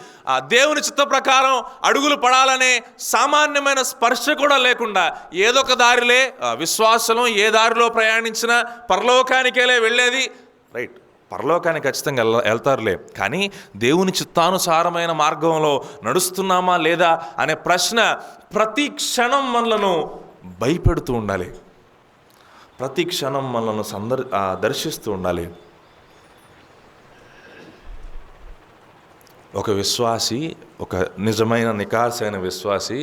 దేవుని చిత్త ప్రకారం అడుగులు పడాలనే సామాన్యమైన స్పర్శ కూడా లేకుండా ఏదొక దారిలే విశ్వాసం ఏ దారిలో ప్రయాణించినా పరలోకానికేలే వెళ్ళేది. రైట్, పరలోకానికి ఖచ్చితంగా వెళ్తారులే, కానీ దేవుని చిత్తానుసారమైన మార్గంలో నడుస్తున్నామా లేదా అనే ప్రశ్న ప్రతి క్షణం మనలను భయపెడుతూ ఉండాలి, ప్రతి క్షణం మనలను దర్శిస్తూ ఉండాలి. ఒక విశ్వాసి, ఒక నిజమైన నికాసైన విశ్వాసి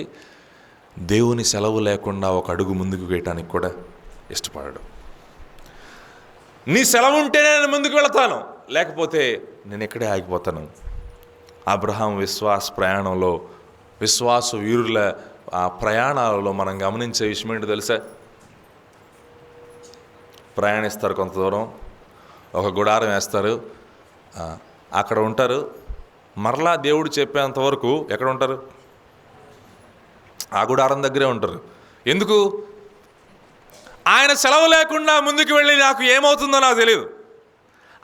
దేవుని సెలవు లేకుండా ఒక అడుగు ముందుకు వేయటానికి కూడా ఇష్టపడడు. నీ సెలవు ఉంటేనే నేను ముందుకు వెళతాను, లేకపోతే నేను ఇక్కడే ఆగిపోతాను. అబ్రహాం విశ్వాస ప్రయాణంలో, విశ్వాస వీరుల ప్రయాణాలలో మనం గమనించే విషయం ఏంటో తెలుసా? ప్రయాణిస్తారు, కొంత దూరం ఒక గుడారం వేస్తారు, అక్కడ ఉంటారు. మరలా దేవుడు చెప్పేంత వరకు ఎక్కడ ఉంటారు? ఆ గుడారం దగ్గరే ఉంటారు. ఎందుకు? ఆయన సెలవు లేకుండా ముందుకు వెళ్ళి నాకు ఏమవుతుందో నాకు తెలియదు.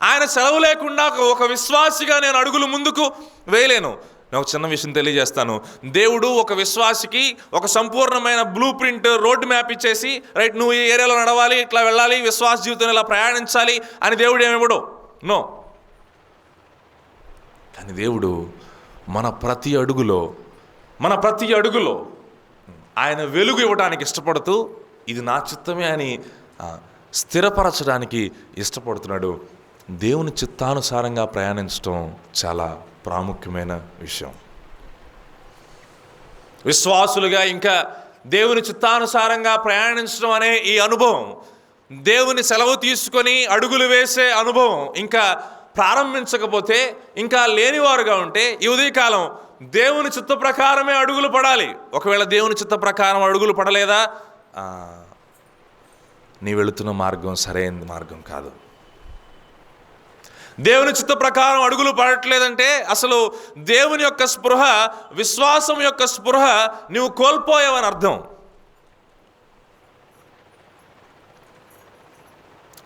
ఆయన సెలవు లేకుండా ఒక విశ్వాసిగా నేను అడుగులు ముందుకు వేయలేను. నేను ఒక చిన్న విషయం తెలియజేస్తాను. దేవుడు ఒక విశ్వాసికి ఒక సంపూర్ణమైన బ్లూ ప్రింట్, రోడ్ మ్యాప్ ఇచ్చేసి, రైట్ నువ్వు ఈ ఏరియాలో నడవాలి, ఇట్లా వెళ్ళాలి, విశ్వాస జీవితంలో ఇలా ప్రయాణించాలి అని దేవుడు ఏమివ్వడు. నో. కానీ దేవుడు మన ప్రతి అడుగులో ఆయన వెలుగు ఇవ్వడానికి ఇష్టపడుతూ ఇది నా చిత్తమే అని స్థిరపరచడానికి ఇష్టపడుతున్నాడు. దేవుని చిత్తానుసారంగా ప్రయాణించడం చాలా ప్రాముఖ్యమైన విషయం. విశ్వాసులుగా ఇంకా దేవుని చిత్తానుసారంగా ప్రయాణించడం అనే ఈ అనుభవం, దేవుని సెలవు తీసుకొని అడుగులు వేసే అనుభవం ఇంకా ప్రారంభించకపోతే, ఇంకా లేనివారుగా ఉంటే ఈ ఉదయకాలం దేవుని చిత్త ప్రకారమే అడుగులు పడాలి. ఒకవేళ దేవుని చిత్త ప్రకారం అడుగులు పడలేదా, నీ వెళుతున్న మార్గం సరైన మార్గం కాదు. దేవుని చిత్త ప్రకారం అడుగులు పడట్లేదంటే అసలు దేవుని యొక్క స్పృహ, విశ్వాసం యొక్క స్పృహ నువ్వు కోల్పోయావని అర్థం.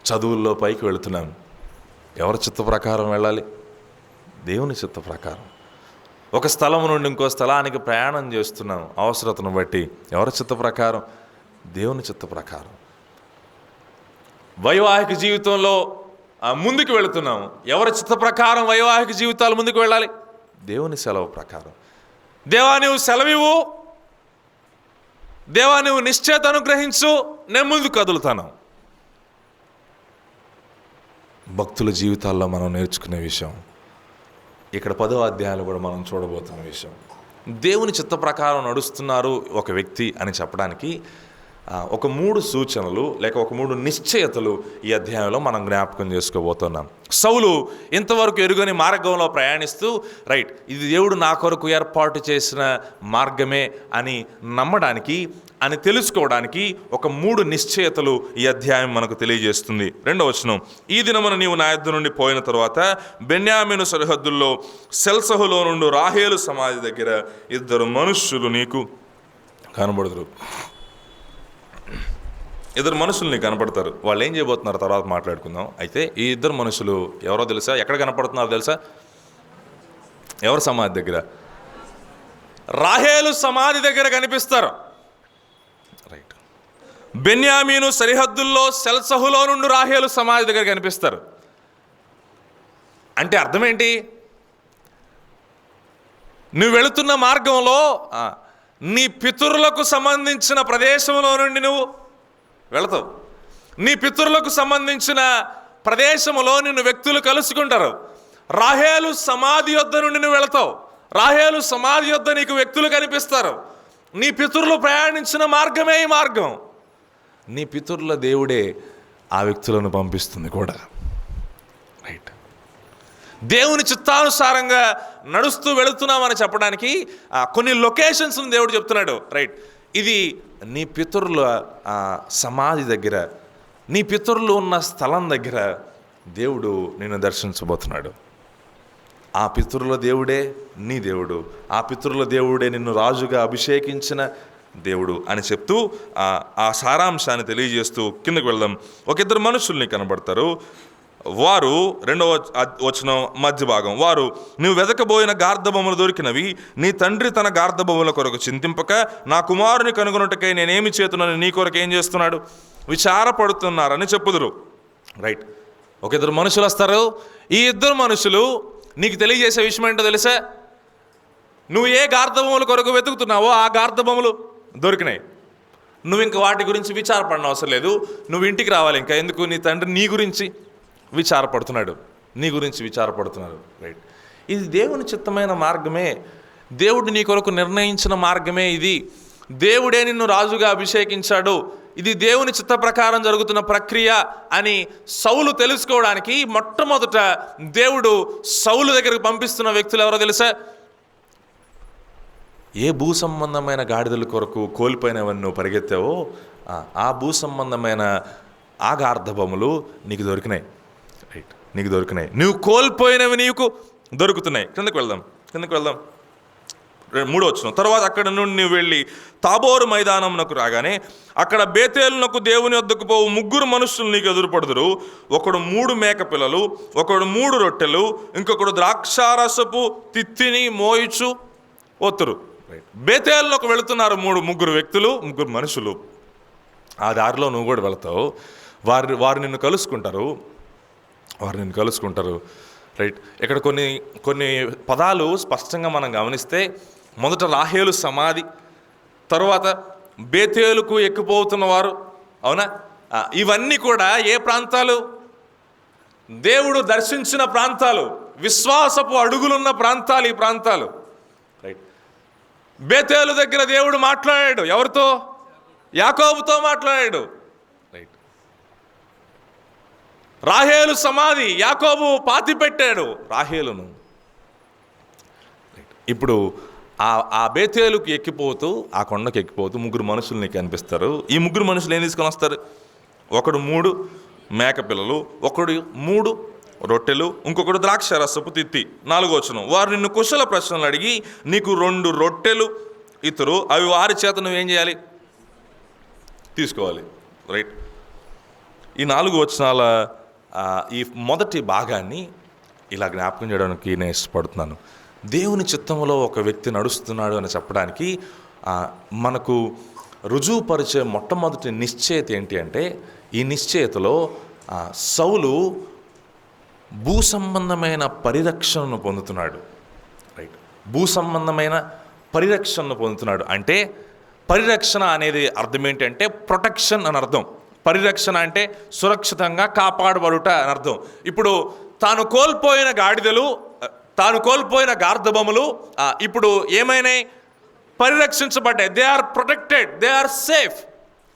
చదువుల్లో పైకి వెళుతున్నాం, ఎవరి చిత్త ప్రకారం వెళ్ళాలి? దేవుని చిత్త ప్రకారం. ఒక స్థలం నుండి ఇంకో స్థలానికి ప్రయాణం చేస్తున్నాం అవసరతను బట్టి, ఎవరి చిత్త ప్రకారం? దేవుని చిత్త ప్రకారం. వైవాహిక జీవితంలో ముందుకు వెళుతున్నాం, ఎవరి చిత్త ప్రకారం వైవాహిక జీవితాలు ముందుకు వెళ్ళాలి? దేవుని సెలవు ప్రకారం. దేవా నువ్వు సెలవివ్వు, దేవా నువ్వు నిశ్చేత అనుగ్రహించు, నేను ముందుకు కదులుతాను. భక్తుల జీవితాల్లో మనం నేర్చుకునే విషయం, ఇక్కడ 10వ అధ్యాయాలు కూడా మనం చూడబోతున్న విషయం. దేవుని చిత్త ప్రకారం నడుస్తున్నారు ఒక వ్యక్తి అని చెప్పడానికి ఒక 3 సూచనలు లేక ఒక 3 నిశ్చయతలు ఈ అధ్యాయంలో మనం జ్ఞాపకం చేసుకోబోతున్నాం. సౌలు ఇంతవరకు ఎరుగని మార్గంలో ప్రయాణిస్తూ, రైట్ ఇది దేవుడు నా కొరకు ఏర్పాటు చేసిన మార్గమే అని నమ్మడానికి, అని తెలుసుకోవడానికి ఒక 3 నిశ్చయతలు ఈ అధ్యాయం మనకు తెలియజేస్తుంది. 2వ వచనం, ఈ దినమున నీవు నా యొద్ద నుండి పోయిన తరువాత బెన్యామీను సరిహద్దుల్లో సెల్సహులో నుండి రాహేలు సమాధి దగ్గర 2 మనుష్యులు నీకు కనబడుదురు. 2 మనుషులు నీకు కనపడతారు. వాళ్ళు ఏం చేయబోతున్నారు తర్వాత మాట్లాడుకుందాం. అయితే ఈ 2 మనుషులు ఎవరో తెలుసా? ఎక్కడ కనపడుతున్నారో తెలుసా? ఎవరు సమాధి దగ్గర? రాహేలు సమాధి దగ్గర కనిపిస్తారు. రైట్, బెన్యామీను సరిహద్దుల్లో సెల్సహులో నుండి రాహేలు సమాధి దగ్గర కనిపిస్తారు. అంటే అర్థం ఏంటి? నువ్వు వెళుతున్న మార్గంలో నీ పితరులకు సంబంధించిన ప్రదేశంలో నుండి నువ్వు వెళతావు. నీ పితరులకు సంబంధించిన ప్రదేశంలో నిన్ను వ్యక్తులు కలుసుకుంటారు. రాహేలు సమాధి యొద్ద నుండి నువ్వు వెళతావు. రాహేలు సమాధి యొద్ద నీకు వ్యక్తులు కనిపిస్తారు. నీ పితరులు ప్రయాణించిన మార్గమే ఈ మార్గం. నీ పితరుల దేవుడే ఆ వ్యక్తులను పంపిస్తుంది కూడా. రైట్. దేవుని చిత్తానుసారంగా నడుస్తూ వెళుతున్నామని చెప్పడానికి కొన్ని లొకేషన్స్ని దేవుడు చెప్తున్నాడు. రైట్. ఇది నీ పితరుల సమాధి దగ్గర, నీ పితరులు ఉన్న స్థలం దగ్గర దేవుడు నిన్ను దర్శించబోతున్నాడు. ఆ పితరుల దేవుడే నీ దేవుడు, ఆ పితరుల దేవుడే నిన్ను రాజుగా అభిషేకించిన దేవుడు అని చెప్తూ ఆ సారాంశాన్ని తెలియజేస్తూ కిందకు వెళ్దాం. ఒక ఇద్దరు మనుషుల్ని కనబడతారు. వారు 2వ వచనం మధ్య భాగం, వారు నువ్వు వెదకబోయిన గార్ధబొమ్మలు దొరికినవి, నీ తండ్రి తన గార్ధబొమ్మల కొరకు చింతింపక నా కుమారుని కనుగొనుటకై నేనేమి చేతున్నాను నీ కొరకు ఏం చేస్తున్నాడు విచారపడుతున్నారని చెప్పుదురు. రైట్. ఒక ఇద్దరు మనుషులు వస్తారు. ఈ ఇద్దరు మనుషులు నీకు తెలియజేసే విషయం ఏంటో తెలుసా? నువ్వు ఏ గార్ధబొమ్మల కొరకు వెతుకుతున్నావో ఆ గార్ధబొమ్మలు దొరికినాయి. నువ్వు ఇంక వాటి గురించి విచారపడిన అవసరం లేదు. నువ్వు ఇంటికి రావాలి. ఇంకా ఎందుకు? నీ తండ్రి నీ గురించి విచారపడుతున్నాడు, నీ గురించి విచారపడుతున్నారు. రైట్. ఇది దేవుని చిత్తమైన మార్గమే, దేవుడు నీ కొరకు నిర్ణయించిన మార్గమే ఇది. దేవుడే నిన్ను రాజుగా అభిషేకించాడు, ఇది దేవుని చిత్త ప్రకారం జరుగుతున్న ప్రక్రియ అని సౌలు తెలుసుకోవడానికి మొట్టమొదట దేవుడు సౌలు దగ్గరకు పంపిస్తున్న వ్యక్తులు ఎవరో తెలుసా? ఏ భూ సంబంధమైన గాడిదల కొరకు కోల్పోయినవన్నీ నువ్వు పరిగెత్తావో ఆ భూ సంబంధమైన ఆ గార్ధబొమ్మలు నీకు దొరికినాయి. రైట్. నీకు దొరికినాయి. నువ్వు కోల్పోయినవి నీకు దొరుకుతున్నాయి. కిందకు వెళ్దాం. 3వ వచనం. తర్వాత అక్కడ నుండి నువ్వు వెళ్ళి తాబోరు మైదానంకు రాగానే అక్కడ బేతేలునకు దేవుని వద్దకు పోవు 3 మనుషులు నీకు ఎదురుపడుదురు. ఒకడు 3 మేక పిల్లలు, ఒకడు 3 రొట్టెలు, ఇంకొకడు ద్రాక్షారసపు తిత్తిని మోయిచు ఒత్తురు. బేతేలునకు వెళుతున్నారు 3 వ్యక్తులు, 3 మనుషులు. ఆ దారిలో నువ్వు కూడా వెళతావు. వారు నిన్ను కలుసుకుంటారు. రైట్. ఇక్కడ కొన్ని పదాలు స్పష్టంగా మనం గమనిస్తే, మొదట రాహేలు సమాధి, తరువాత బేతేలుకు ఎక్కిపోతున్నవారు. అవునా? ఇవన్నీ కూడా ఏ ప్రాంతాలు? దేవుడు దర్శించిన ప్రాంతాలు, విశ్వాసపు అడుగులున్న ప్రాంతాలు ఈ ప్రాంతాలు. రైట్. బేతేలు దగ్గర దేవుడు మాట్లాడాడు. ఎవరితో? యాకోబుతో మాట్లాడాడు. రైట్. రాహేలు సమాధి, యాకోబు పాతిపెట్టాడు రాహేలును. ఇప్పుడు ఆ బేతేలుకి ఎక్కిపోతూ, ఆ కొండకి ఎక్కిపోతూ 3 మనుషులు నీకు కనిపిస్తారు. ఈ 3 మనుషులు ఏం తీసుకొని వస్తారు? ఒకడు 3 మేక పిల్లలు, ఒకడు 3 రొట్టెలు, ఇంకొకడు ద్రాక్షరసపు తిత్తి. 4వ వచనం. వారు నిన్ను కుశల ప్రశ్నలు అడిగి నీకు 2 రొట్టెలు ఇతరు, అవి వారి చేత నువ్వేం చేయాలి? తీసుకోవాలి. రైట్. ఈ 4 వచనాల ఈ మొదటి భాగాన్ని ఇలా జ్ఞాపకం చేయడానికి నేను ఇష్టపడుతున్నాను. దేవుని చిత్తంలో ఒక వ్యక్తి నడుస్తున్నాడు అని చెప్పడానికి మనకు రుజువుపరిచే మొట్టమొదటి నిశ్చయత ఏంటి అంటే, ఈ నిశ్చయతలో సౌలు భూ సంబంధమైన పరిరక్షణను పొందుతున్నాడు. రైట్. భూ సంబంధమైన పరిరక్షణను పొందుతున్నాడు. అంటే పరిరక్షణ అనేది అర్థం ఏంటంటే ప్రొటెక్షన్ అని అర్థం. పరిరక్షణ అంటే సురక్షితంగా కాపాడబడుట అని అర్థం. ఇప్పుడు తాను కోల్పోయిన గాడిదలు, తాను కోల్పోయిన గార్ధబొమ్మలు ఇప్పుడు ఏమైనాయి? పరిరక్షించబడ్డాయి. They are protected, they are safe.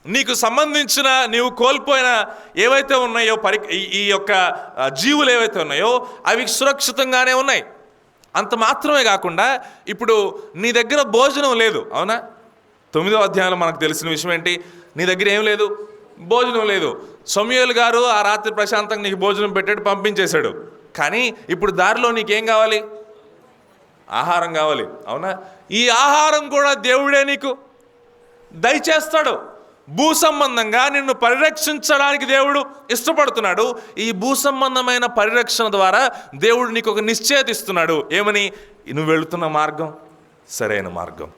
నీకు సంబంధించిన నీవు కోల్పోయిన ఏవైతే ఉన్నాయో ఈ యొక్క జీవులు ఏవైతే ఉన్నాయో అవి సురక్షితంగానే ఉన్నాయి. అంత మాత్రమే కాకుండా ఇప్పుడు నీ దగ్గర భోజనం లేదు. అవునా? 9వ అధ్యాయంలో మనకు తెలిసిన విషయం ఏంటి? నీ దగ్గర ఏం లేదు? భోజనం లేదు. సమూయేలు గారు ఆ రాత్రి ప్రశాంతంగా నీకు భోజనం పెట్టాడు, పంపించేశాడు. కానీ ఇప్పుడు దారిలో నీకేం కావాలి? ఆహారం కావాలి. అవునా? ఈ ఆహారం కూడా దేవుడే నీకు దయచేస్తాడు. భూ సంబంధంగా నిన్ను పరిరక్షించడానికి దేవుడు ఇష్టపడుతున్నాడు. ఈ భూ సంబంధమైన పరిరక్షణ ద్వారా దేవుడు నీకు ఒక నిశ్చయత ఇస్తున్నాడు. ఏమని? నువ్వు వెళుతున్న మార్గం సరైన మార్గం.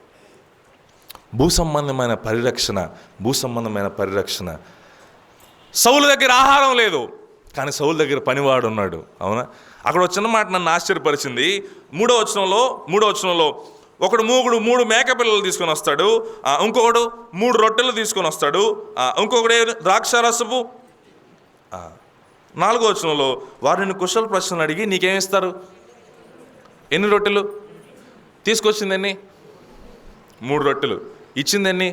భూ సంబంధమైన పరిరక్షణ. సౌలు దగ్గర ఆహారం లేదు, కానీ సౌలు దగ్గర పనివాడు ఉన్నాడు. అవునా? అక్కడ వచ్చిన మాట నన్ను ఆశ్చర్యపరిచింది. 3వ వచనంలో ఒకడు 3 మేక పిల్లలు తీసుకొని వస్తాడు, ఇంకొకడు 3 రొట్టెలు తీసుకొని వస్తాడు, ఇంకొకడు ద్రాక్షారసపు. 4వ వచనంలో వారిని కుశల ప్రశ్నలు అడిగి నీకేమిస్తారు? ఎన్ని రొట్టెలు తీసుకొచ్చింది? 3 రొట్టెలు. ఇచ్చింది ఎన్ని?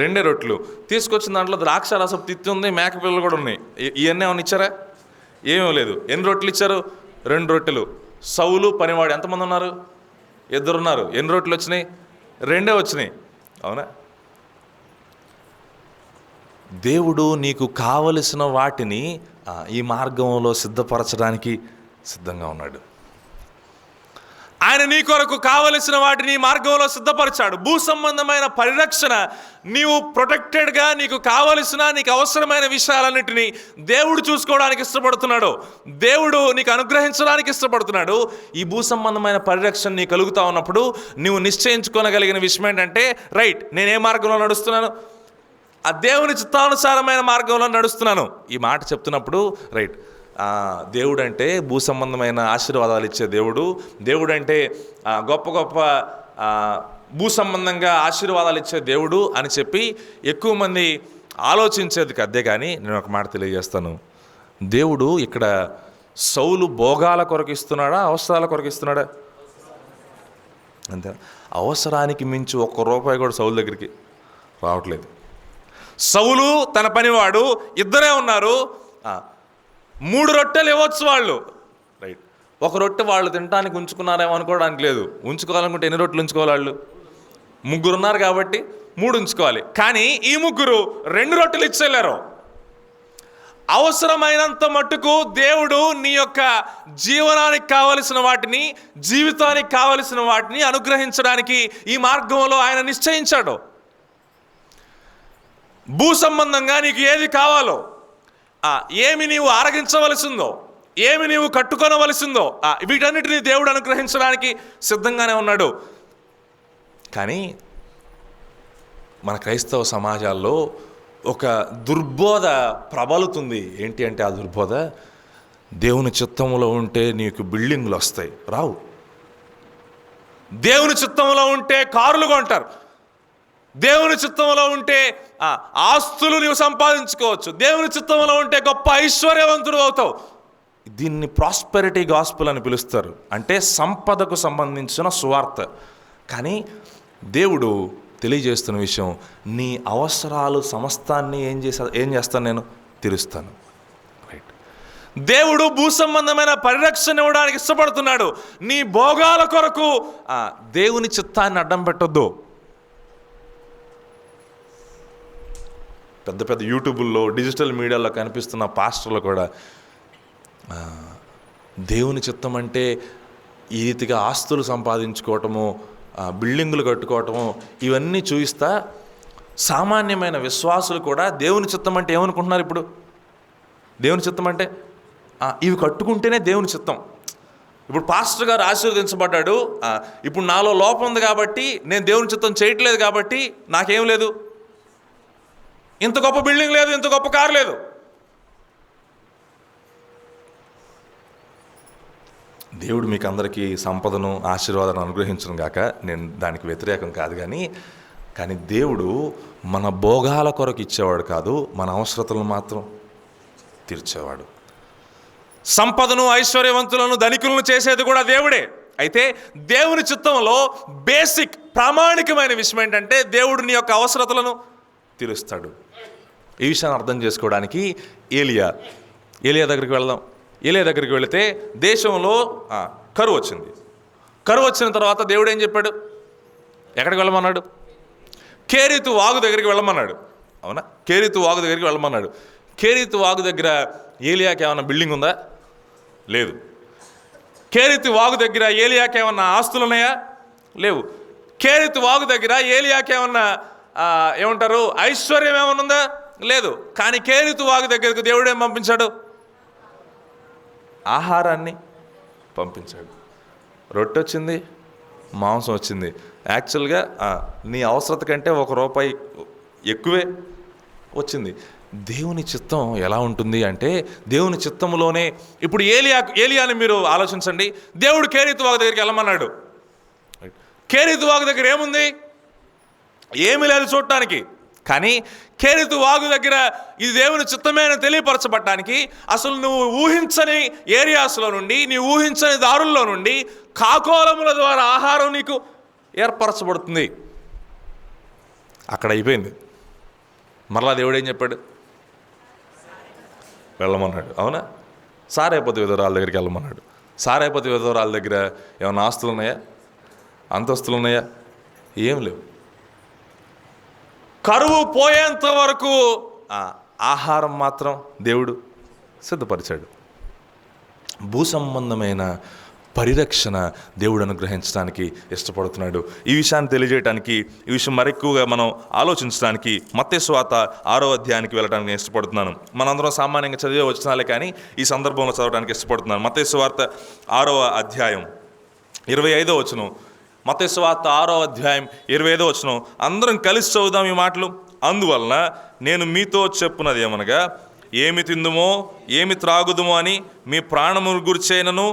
2 రొట్టెలు. తీసుకొచ్చిన దాంట్లో ద్రాక్ష రసం తిత్తి ఉంది, మేక పిల్లలు కూడా ఉన్నాయి. ఇవన్నీ ఏమైనా ఇచ్చారా? ఏమీ లేదు. ఎన్ని రొట్టెలు ఇచ్చారు? 2 రొట్టెలు. సౌలు పనివాడు ఎంతమంది ఉన్నారు? 2 ఉన్నారు. ఎన్ని రొట్టెలు వచ్చినాయి? 2 వచ్చినాయి. అవునా? దేవుడు నీకు కావలసిన వాటిని ఈ మార్గంలో సిద్ధపరచడానికి సిద్ధంగా ఉన్నాడు. ఆయన నీ కొరకు కావలసిన వాటిని మార్గంలో సిద్ధపరిచాడు. భూ సంబంధమైన పరిరక్షణ, నీవు ప్రొటెక్టెడ్గా నీకు కావలసిన నీకు అవసరమైన విషయాలన్నిటినీ దేవుడు చూసుకోవడానికి ఇష్టపడుతున్నాడు. దేవుడు నీకు అనుగ్రహించడానికి ఇష్టపడుతున్నాడు. ఈ భూ సంబంధమైన పరిరక్షణ నీకు కలుగుతూ ఉన్నప్పుడు నువ్వు నిశ్చయించుకోగలిగిన విషయం ఏంటంటే, రైట్, నేను ఏ మార్గంలో నడుస్తున్నాను? ఆ దేవుని చిత్తానుసారమైన మార్గంలో నడుస్తున్నాను. ఈ మాట చెప్తున్నప్పుడు రైట్, దేవుడు అంటే భూ సంబంధమైన ఆశీర్వాదాలు ఇచ్చే దేవుడు, దేవుడు అంటే గొప్ప గొప్ప భూ సంబంధంగా ఆశీర్వాదాలు ఇచ్చే దేవుడు అని చెప్పి ఎక్కువ మంది ఆలోచించేది కద్దే. కానీ నేను ఒక మాట తెలియజేస్తాను. దేవుడు ఇక్కడ సౌలు భోగాల కొరకు ఇస్తున్నాడా, అవసరాల కొరకు ఇస్తున్నాడా? అంతే. అవసరానికి మించి ₹1 కూడా సౌలు దగ్గరికి రావట్లేదు. సౌలు తన పనివాడు ఇద్దరే ఉన్నారు. 3 రొట్టెలు ఇవ్వచ్చు వాళ్ళు, రైట్. 1 రొట్టె వాళ్ళు తినడానికి ఉంచుకున్నారేమో అనుకోవడానికి లేదు. ఉంచుకోవాలనుకుంటే ఎన్ని రొట్టెలు ఉంచుకోవాలి? వాళ్ళు 3 ఉన్నారు కాబట్టి 3 ఉంచుకోవాలి. కానీ ఈ 3 2 రొట్టెలు ఇచ్చేళ్ళారు. అవసరమైనంత మట్టుకు దేవుడు నీ యొక్క జీవనానికి కావలసిన వాటిని, జీవితానికి కావలసిన వాటిని అనుగ్రహించడానికి ఈ మార్గంలో ఆయన నిశ్చయించాడు. భూ సంబంధంగా నీకు ఏది కావాలో, ఏమి నీవు ఆరగించవలసిందో, ఏమి నీవు కట్టుకొనవలసిందో వీటన్నిటినీ దేవుడు అనుగ్రహించడానికి సిద్ధంగానే ఉన్నాడు. కానీ మన క్రైస్తవ సమాజాల్లో ఒక దుర్బోధ ప్రబలుతుంది. ఏంటి అంటే, ఆ దుర్బోధ, దేవుని చిత్తంలో ఉంటే నీకు బిల్డింగ్లు వస్తాయి. రావు. దేవుని చిత్తంలో ఉంటే కారులు కొంటారు. దేవుని చిత్తంలో ఉంటే ఆస్తులు నీవు సంపాదించుకోవచ్చు. దేవుని చిత్తంలో ఉంటే గొప్ప ఐశ్వర్యవంతుడు అవుతావు. దీన్ని ప్రాస్పెరిటీ గాస్పుల్ అని పిలుస్తారు. అంటే సంపదకు సంబంధించిన సువార్త. కానీ దేవుడు తెలియజేస్తున్న విషయం, నీ అవసరాలు సమస్తాన్ని ఏం చేస్తాను? నేను తీరుస్తాను. రైట్. దేవుడు భూ సంబంధమైన పరిరక్షణ ఇవ్వడానికి ఇష్టపడుతున్నాడు. నీ భోగాల కొరకు దేవుని చిత్తాన్ని అడ్డం పెట్టొద్దు. పెద్ద పెద్ద యూట్యూబుల్లో, డిజిటల్ మీడియాలో కనిపిస్తున్న పాస్టర్లు కూడా దేవుని చిత్తం అంటే ఈ రీతిగా ఆస్తులు సంపాదించుకోవటము, బిల్డింగులు కట్టుకోవటము, ఇవన్నీ చూపిస్తా సామాన్యమైన విశ్వాసులు కూడా దేవుని చిత్తం అంటే ఏమనుకుంటున్నారు? ఇప్పుడు దేవుని చిత్తం అంటే ఇవి కట్టుకుంటేనే దేవుని చిత్తం. ఇప్పుడు పాస్టర్ గారు ఆశీర్వదించబడ్డాడు, ఇప్పుడు నాలో లోపం ఉంది కాబట్టి నేను దేవుని చిత్తం చేయట్లేదు కాబట్టి నాకేం లేదు, ఇంత గొప్ప బిల్డింగ్ లేదు, ఇంత గొప్ప కారు లేదు. దేవుడు మీకు అందరికీ సంపదను, ఆశీర్వాదాన్ని అనుగ్రహించను గాక. నేను దానికి వ్యతిరేకం కాదు. కానీ దేవుడు మన భోగాల కొరకు ఇచ్చేవాడు కాదు, మన అవసరతలను మాత్రం తీర్చేవాడు. సంపదను, ఐశ్వర్యవంతులను, ధనికులను చేసేది కూడా దేవుడే. అయితే దేవుని చిత్తంలో బేసిక్ ప్రామాణికమైన విషయం ఏంటంటే, దేవుడు నీ యొక్క అవసరతలను తీరుస్తాడు. ఈ విషయాన్ని అర్థం చేసుకోవడానికి ఏలియా దగ్గరికి వెళ్దాం. ఏలియా దగ్గరికి వెళితే దేశంలో కరువు వచ్చింది. కరువు వచ్చిన తర్వాత దేవుడు ఏం చెప్పాడు? ఎక్కడికి వెళ్ళమన్నాడు? కేరీతు వాగు దగ్గరికి వెళ్ళమన్నాడు. అవునా? కేరీతు వాగు దగ్గరికి వెళ్ళమన్నాడు. కేరీతు వాగు దగ్గర ఏలియాకి ఏమన్నా బిల్డింగ్ ఉందా? లేదు. కేరీతు వాగు దగ్గర ఏలియాకి ఏమన్నా ఆస్తులు ఉన్నాయా? లేవు. కేరీతు వాగు దగ్గర ఏలియాకి ఏమన్నా ఏమంటారు ఐశ్వర్యం ఏమన్నా ఉందా? లేదు. కానీ కేరీతు వాగు దగ్గరకు దేవుడు ఏం పంపించాడు? ఆహారాన్ని పంపించాడు. రొట్టె వచ్చింది, మాంసం వచ్చింది. యాక్చువల్గా నీ అవసరత కంటే ₹1 ఎక్కువే వచ్చింది. దేవుని చిత్తం ఎలా ఉంటుంది అంటే, దేవుని చిత్తంలోనే ఇప్పుడు ఏలియాని మీరు ఆలోచించండి. దేవుడు కేరీతు వాగు దగ్గరికి వెళ్ళమన్నాడు. కేరీతు వాగు దగ్గర ఏముంది? ఏమీ లేదు చూడటానికి. కానీ కేరీతు వాగు దగ్గర ఇది దేవుని చిత్తమే అని తెలియపరచబడటానికి అసలు నువ్వు ఊహించని ఏరియాస్లో నుండి, నీవు ఊహించని దారుల్లో నుండి కాకోలముల ద్వారా ఆహారం నీకు ఏర్పరచబడుతుంది. అక్కడ అయిపోయింది. మరలా దేవుడు ఏం చెప్పాడు? వెళ్ళమన్నాడు. అవునా? సారైపోతే విధవరాల దగ్గరికి వెళ్ళమన్నాడు. సారైపోతే విధవరాల దగ్గర ఏమైనా ఆస్తులు ఉన్నాయా? అంతస్తులు ఉన్నాయా? ఏం లేవు. కరువు పోయేంత వరకు ఆహారం మాత్రం దేవుడు సిద్ధపరిచాడు. భూ సంబంధమైన పరిరక్షణ దేవుడు అనుగ్రహించడానికి ఇష్టపడుతున్నాడు. ఈ విషయాన్ని తెలియజేయడానికి, ఈ విషయం మరెక్కువగా మనం ఆలోచించడానికి మత్తయి సువార్త 6వ అధ్యాయానికి వెళ్ళడానికి నేను ఇష్టపడుతున్నాను. మనందరం సామాన్యంగా చదివే వచనాలే కానీ ఈ సందర్భంలో చదవడానికి ఇష్టపడుతున్నాను. మత్తయి సువార్త 6వ అధ్యాయం 25వ వచనం. మత్తయి సువార్త 6వ అధ్యాయం 25వ వచనం. అందరం కలిసి చదువుదాం ఈ మాటలు. అందువలన నేను మీతో చెప్పున్నది ఏమనగా, ఏమి తిందుమో ఏమి త్రాగుదుమో అని మీ ప్రాణమును గురిచేనను,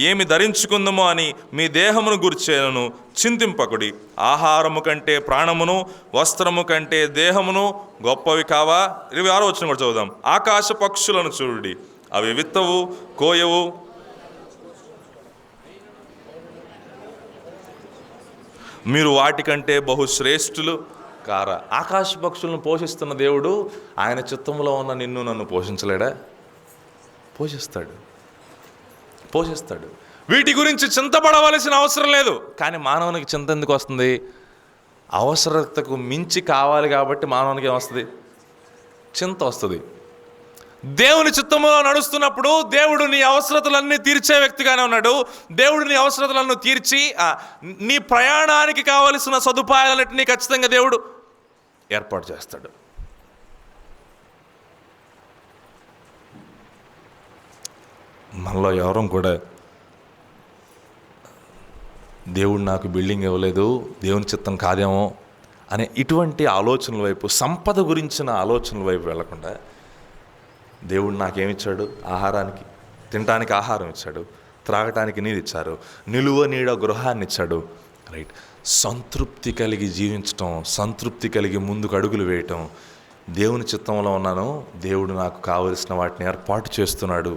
ఏమి ధరించుకుందామో అని మీ దేహమును గురిచేనను చింతింపకుడి. ఆహారము కంటే ప్రాణమును, వస్త్రము కంటే దేహమును గొప్పవి కావా? 26వ వచనం కూడా చదువుదాం. ఆకాశ పక్షులను చూడుడి, అవి విత్తవు, కోయవు, మీరు వాటికంటే బహుశ్రేష్ఠులు కారా? ఆకాశ పక్షులను పోషిస్తున్న దేవుడు ఆయన చిత్తంలో ఉన్న నిన్ను నన్ను పోషించలేడా? పోషిస్తాడు. వీటి గురించి చింతపడవలసిన అవసరం లేదు. కానీ మానవునికి చింత ఎందుకు వస్తుంది? అవసరతకు మించి కావాలి కాబట్టి మానవునికి ఏమొస్తుంది? చింత వస్తుంది. దేవుని చిత్తంలో నడుస్తున్నప్పుడు దేవుడు నీ అవసరతలన్నీ తీర్చే వ్యక్తిగానే ఉన్నాడు. దేవుడు నీ అవసరతలను తీర్చి నీ ప్రయాణానికి కావలసిన సదుపాయాలన్నింటినీ ఖచ్చితంగా దేవుడు ఏర్పాటు చేస్తాడు. మనలో ఎవరూ కూడా దేవుడు నాకు బిల్డింగ్ ఇవ్వలేదు, దేవుని చిత్తం కాదేమో అనే ఇటువంటి ఆలోచనల వైపు, సంపద గురించిన ఆలోచనల వైపు వెళ్లకుండా, దేవుడు నాకేమిచ్చాడు? ఆహారానికి, తినడానికి ఆహారం ఇచ్చాడు, త్రాగటానికి నీరు ఇచ్చారు, నిలువ నీడ గృహాన్ని ఇచ్చాడు. రైట్? సంతృప్తి కలిగి జీవించటం, సంతృప్తి కలిగి ముందుకు అడుగులు వేయటం. దేవుని చిత్తంలో ఉన్నాను, దేవుడు నాకు కావలసిన వాటిని ఏర్పాటు చేస్తున్నాడు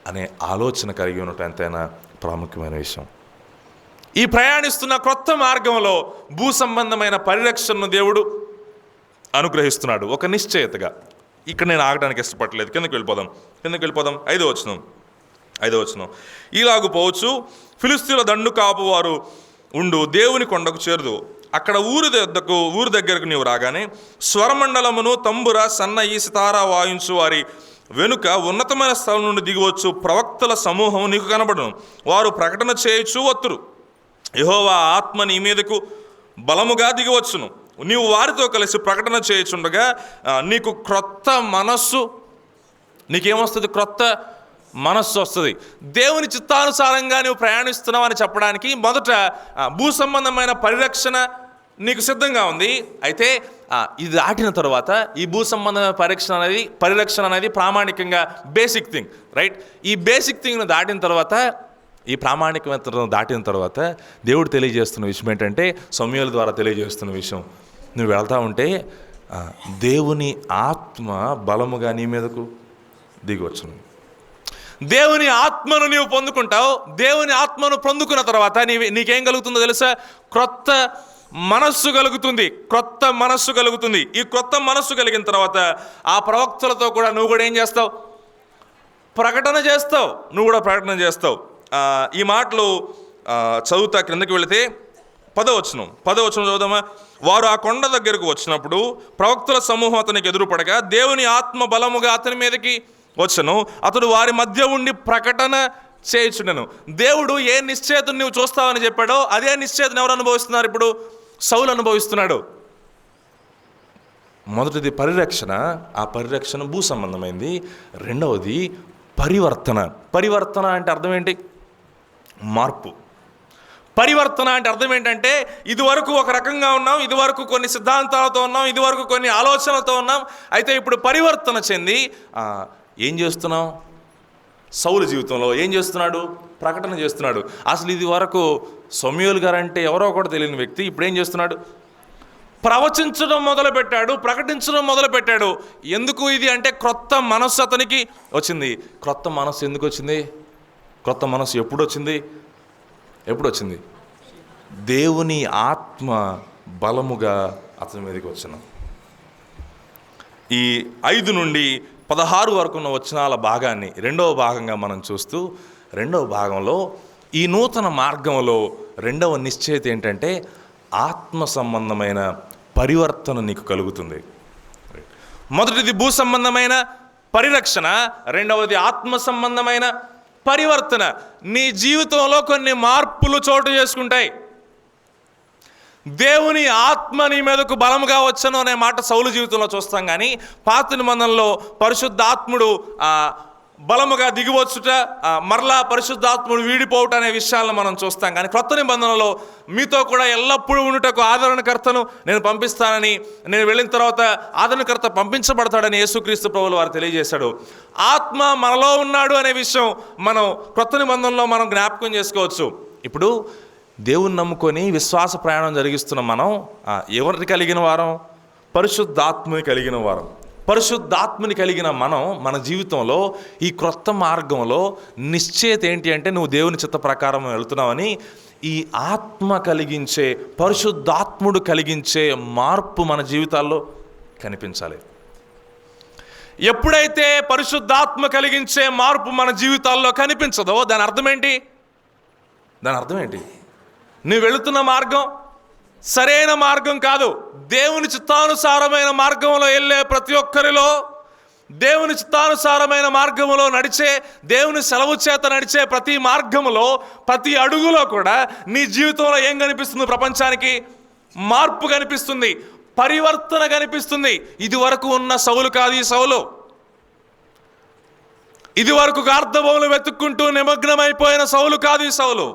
అనే ఆలోచన కలిగి ఉండటం ఎంతైనా ప్రాముఖ్యమైన విషయం. ఈ ప్రయాణిస్తున్న క్రొత్త మార్గంలో భూ సంబంధమైన పరిరక్షణను దేవుడు అనుగ్రహిస్తున్నాడు ఒక నిశ్చయతగా. ఇక్కడ నేను ఆగడానికి ఇష్టపడలేదు. కిందకి వెళ్ళిపోదాం. 5వ వచనం. ఇలాగు పోవచ్చు, ఫిలిష్తీయుల దండు కాపువారు ఉండు దేవుని కొండకు చేరుదు. అక్కడ ఊరు దగ్గరకు నీవు రాగానే స్వరమండలమును, తంబుర, సన్నయి, సితారా వాయించు వారి వెనుక ఉన్నతమైన స్థలం నుండి దిగివచ్చు ప్రవక్తల సమూహం నీకు కనబడును. వారు ప్రకటన చేయొచ్చు వత్తురు. యెహోవా ఆత్మ నీ మీదకు బలముగా దిగివచ్చును. నీవు వారితో కలిసి ప్రకటన చేయుచుండగా నీకు క్రొత్త మనస్సు, నీకేమొస్తుంది? క్రొత్త మనస్సు వస్తుంది. దేవుని చిత్తానుసారంగా నువ్వు ప్రయాణిస్తున్నావు అని చెప్పడానికి మొదట భూ సంబంధమైన పరిరక్షణ నీకు సిద్ధంగా ఉంది. అయితే ఇది దాటిన తర్వాత ఈ భూ సంబంధమైన పరిరక్షణ అనేది ప్రామాణికంగా బేసిక్ థింగ్. రైట్? ఈ బేసిక్ థింగ్ను దాటిన తర్వాత, ఈ ప్రామాణికమైన దాటిన తర్వాత దేవుడు తెలియజేస్తున్న విషయం ఏంటంటే, సమూయేలు ద్వారా తెలియజేస్తున్న విషయం, నువ్వు వెళ్తా ఉంటే దేవుని ఆత్మ బలముగా నీ మీదకు దిగవచ్చును. దేవుని ఆత్మను నీవు పొందుకుంటావు. దేవుని ఆత్మను పొందుకున్న తర్వాత నీకేం కలుగుతుందో తెలుసా? క్రొత్త మనస్సు కలుగుతుంది. ఈ క్రొత్త మనస్సు కలిగిన తర్వాత ఆ ప్రవక్తలతో కూడా నువ్వు కూడా ఏం చేస్తావు? ప్రకటన చేస్తావు. ఈ మాటలు చదువుతా క్రిందకి వెళితే 10వ వచనం చదువుదామా? వారు ఆ కొండ దగ్గరకు వచ్చినప్పుడు ప్రవక్తల సమూహం అతనికి ఎదురుపడగా దేవుని ఆత్మ బలముగా అతని మీదకి వచ్చను. అతడు వారి మధ్య ఉండి ప్రకటన చేయుచుండెను. దేవుడు ఏ నిశ్చయతను నువ్వు చూస్తావని చెప్పాడో అదే నిశ్చయతను ఎవరు అనుభవిస్తున్నారు? ఇప్పుడు సౌలు అనుభవిస్తున్నాడు. మొదటిది పరిరక్షణ. ఆ పరిరక్షణ భూ సంబంధమైంది. రెండవది పరివర్తన అంటే అర్థం ఏంటి? మార్పు. పరివర్తన అంటే అర్థం ఏంటంటే, ఇదివరకు ఒక రకంగా ఉన్నాం, ఇదివరకు కొన్ని సిద్ధాంతాలతో ఉన్నాం, ఇదివరకు కొన్ని ఆలోచనలతో ఉన్నాం. అయితే ఇప్పుడు పరివర్తన చెంది ఏం చేస్తున్నాం? సౌలు జీవితంలో ఏం చేస్తున్నాడు? ప్రకటన చేస్తున్నాడు. అసలు ఇది వరకు సమూయేలు గారు అంటే ఎవరో కూడా తెలియని వ్యక్తి ఇప్పుడు ఏం చేస్తున్నాడు? ప్రవచించడం మొదలుపెట్టాడు, ప్రకటించడం మొదలుపెట్టాడు. ఎందుకు ఇది అంటే క్రొత్త మనస్సు అతనికి వచ్చింది. క్రొత్త మనస్సు ఎందుకు వచ్చింది? క్రొత్త మనస్సు ఎప్పుడు వచ్చింది? దేవుని ఆత్మ బలముగా అతని మీదకి వచ్చును. ఈ 5 నుండి 16 వరకు ఉన్న వచనాల భాగాన్ని రెండవ భాగంగా మనం చూస్తూ, రెండవ భాగంలో ఈ నూతన మార్గంలో రెండవ నిశ్చయత ఏంటంటే ఆత్మ సంబంధమైన పరివర్తన నీకు కలుగుతుంది. మొదటిది భూ సంబంధమైన పరిరక్షణ, రెండవది ఆత్మ సంబంధమైన పరివర్తన. నీ జీవితంలో కొన్ని మార్పులు చోటు చేసుకుంటాయి. దేవుని ఆత్మ నీ మీదకు బలముగా వచ్చను అనే మాట సౌలు జీవితంలో చూస్తాం. కానీ పాత నిబంధనలో పరిశుద్ధాత్ముడు బలముగా దిగివచ్చుట, మరలా పరిశుద్ధాత్ముడు వీడిపోవుట అనే విషయాలను మనం చూస్తాం. కానీ క్రొత్త నిబంధనలో మీతో కూడా ఎల్లప్పుడూ ఉండుటకు ఆదరణకర్తను నేను పంపిస్తానని, నేను వెళ్ళిన తర్వాత ఆదరణకర్త పంపించబడతాడని యేసుక్రీస్తు ప్రభువులు వారు తెలియజేశాడు. ఆత్మ మనలో ఉన్నాడు అనే విషయం మనం క్రొత్త నిబంధనలో మనం జ్ఞాపకం చేసుకోవచ్చు. ఇప్పుడు దేవుని నమ్ముకొని విశ్వాస ప్రయాణం జరిగిస్తున్న మనం ఎవరిని కలిగిన వారం? పరిశుద్ధాత్మని కలిగిన వారం. పరిశుద్ధాత్మని కలిగిన మనం మన జీవితంలో ఈ క్రొత్త మార్గంలో నిశ్చయత ఏంటి అంటే నువ్వు దేవుని చిత్త ప్రకారం వెళుతున్నావని ఈ ఆత్మ కలిగించే, పరిశుద్ధాత్ముడు కలిగించే మార్పు మన జీవితాల్లో కనిపించాలి. ఎప్పుడైతే పరిశుద్ధాత్మ కలిగించే మార్పు మన జీవితాల్లో కనిపించదో దాని అర్థం ఏంటి? నువ్వు వెళుతున్న మార్గం సరైన మార్గం కాదు. దేవుని చిత్తానుసారమైన మార్గంలో వెళ్ళే ప్రతి ఒక్కరిలో, దేవుని చిత్తానుసారమైన మార్గంలో నడిచే, దేవుని సెలవు చేత నడిచే ప్రతి మార్గంలో, ప్రతి అడుగులో కూడా నీ జీవితంలో ఏం కనిపిస్తుంది? ప్రపంచానికి మార్పు కనిపిస్తుంది, పరివర్తన కనిపిస్తుంది. ఇది వరకు ఉన్న సౌలు కాదు ఈ సౌలు. ఇది వరకు గార్ధబోములు వెతుక్కుంటూ నిమగ్నమైపోయిన సౌలు కాదు ఈ సౌలు.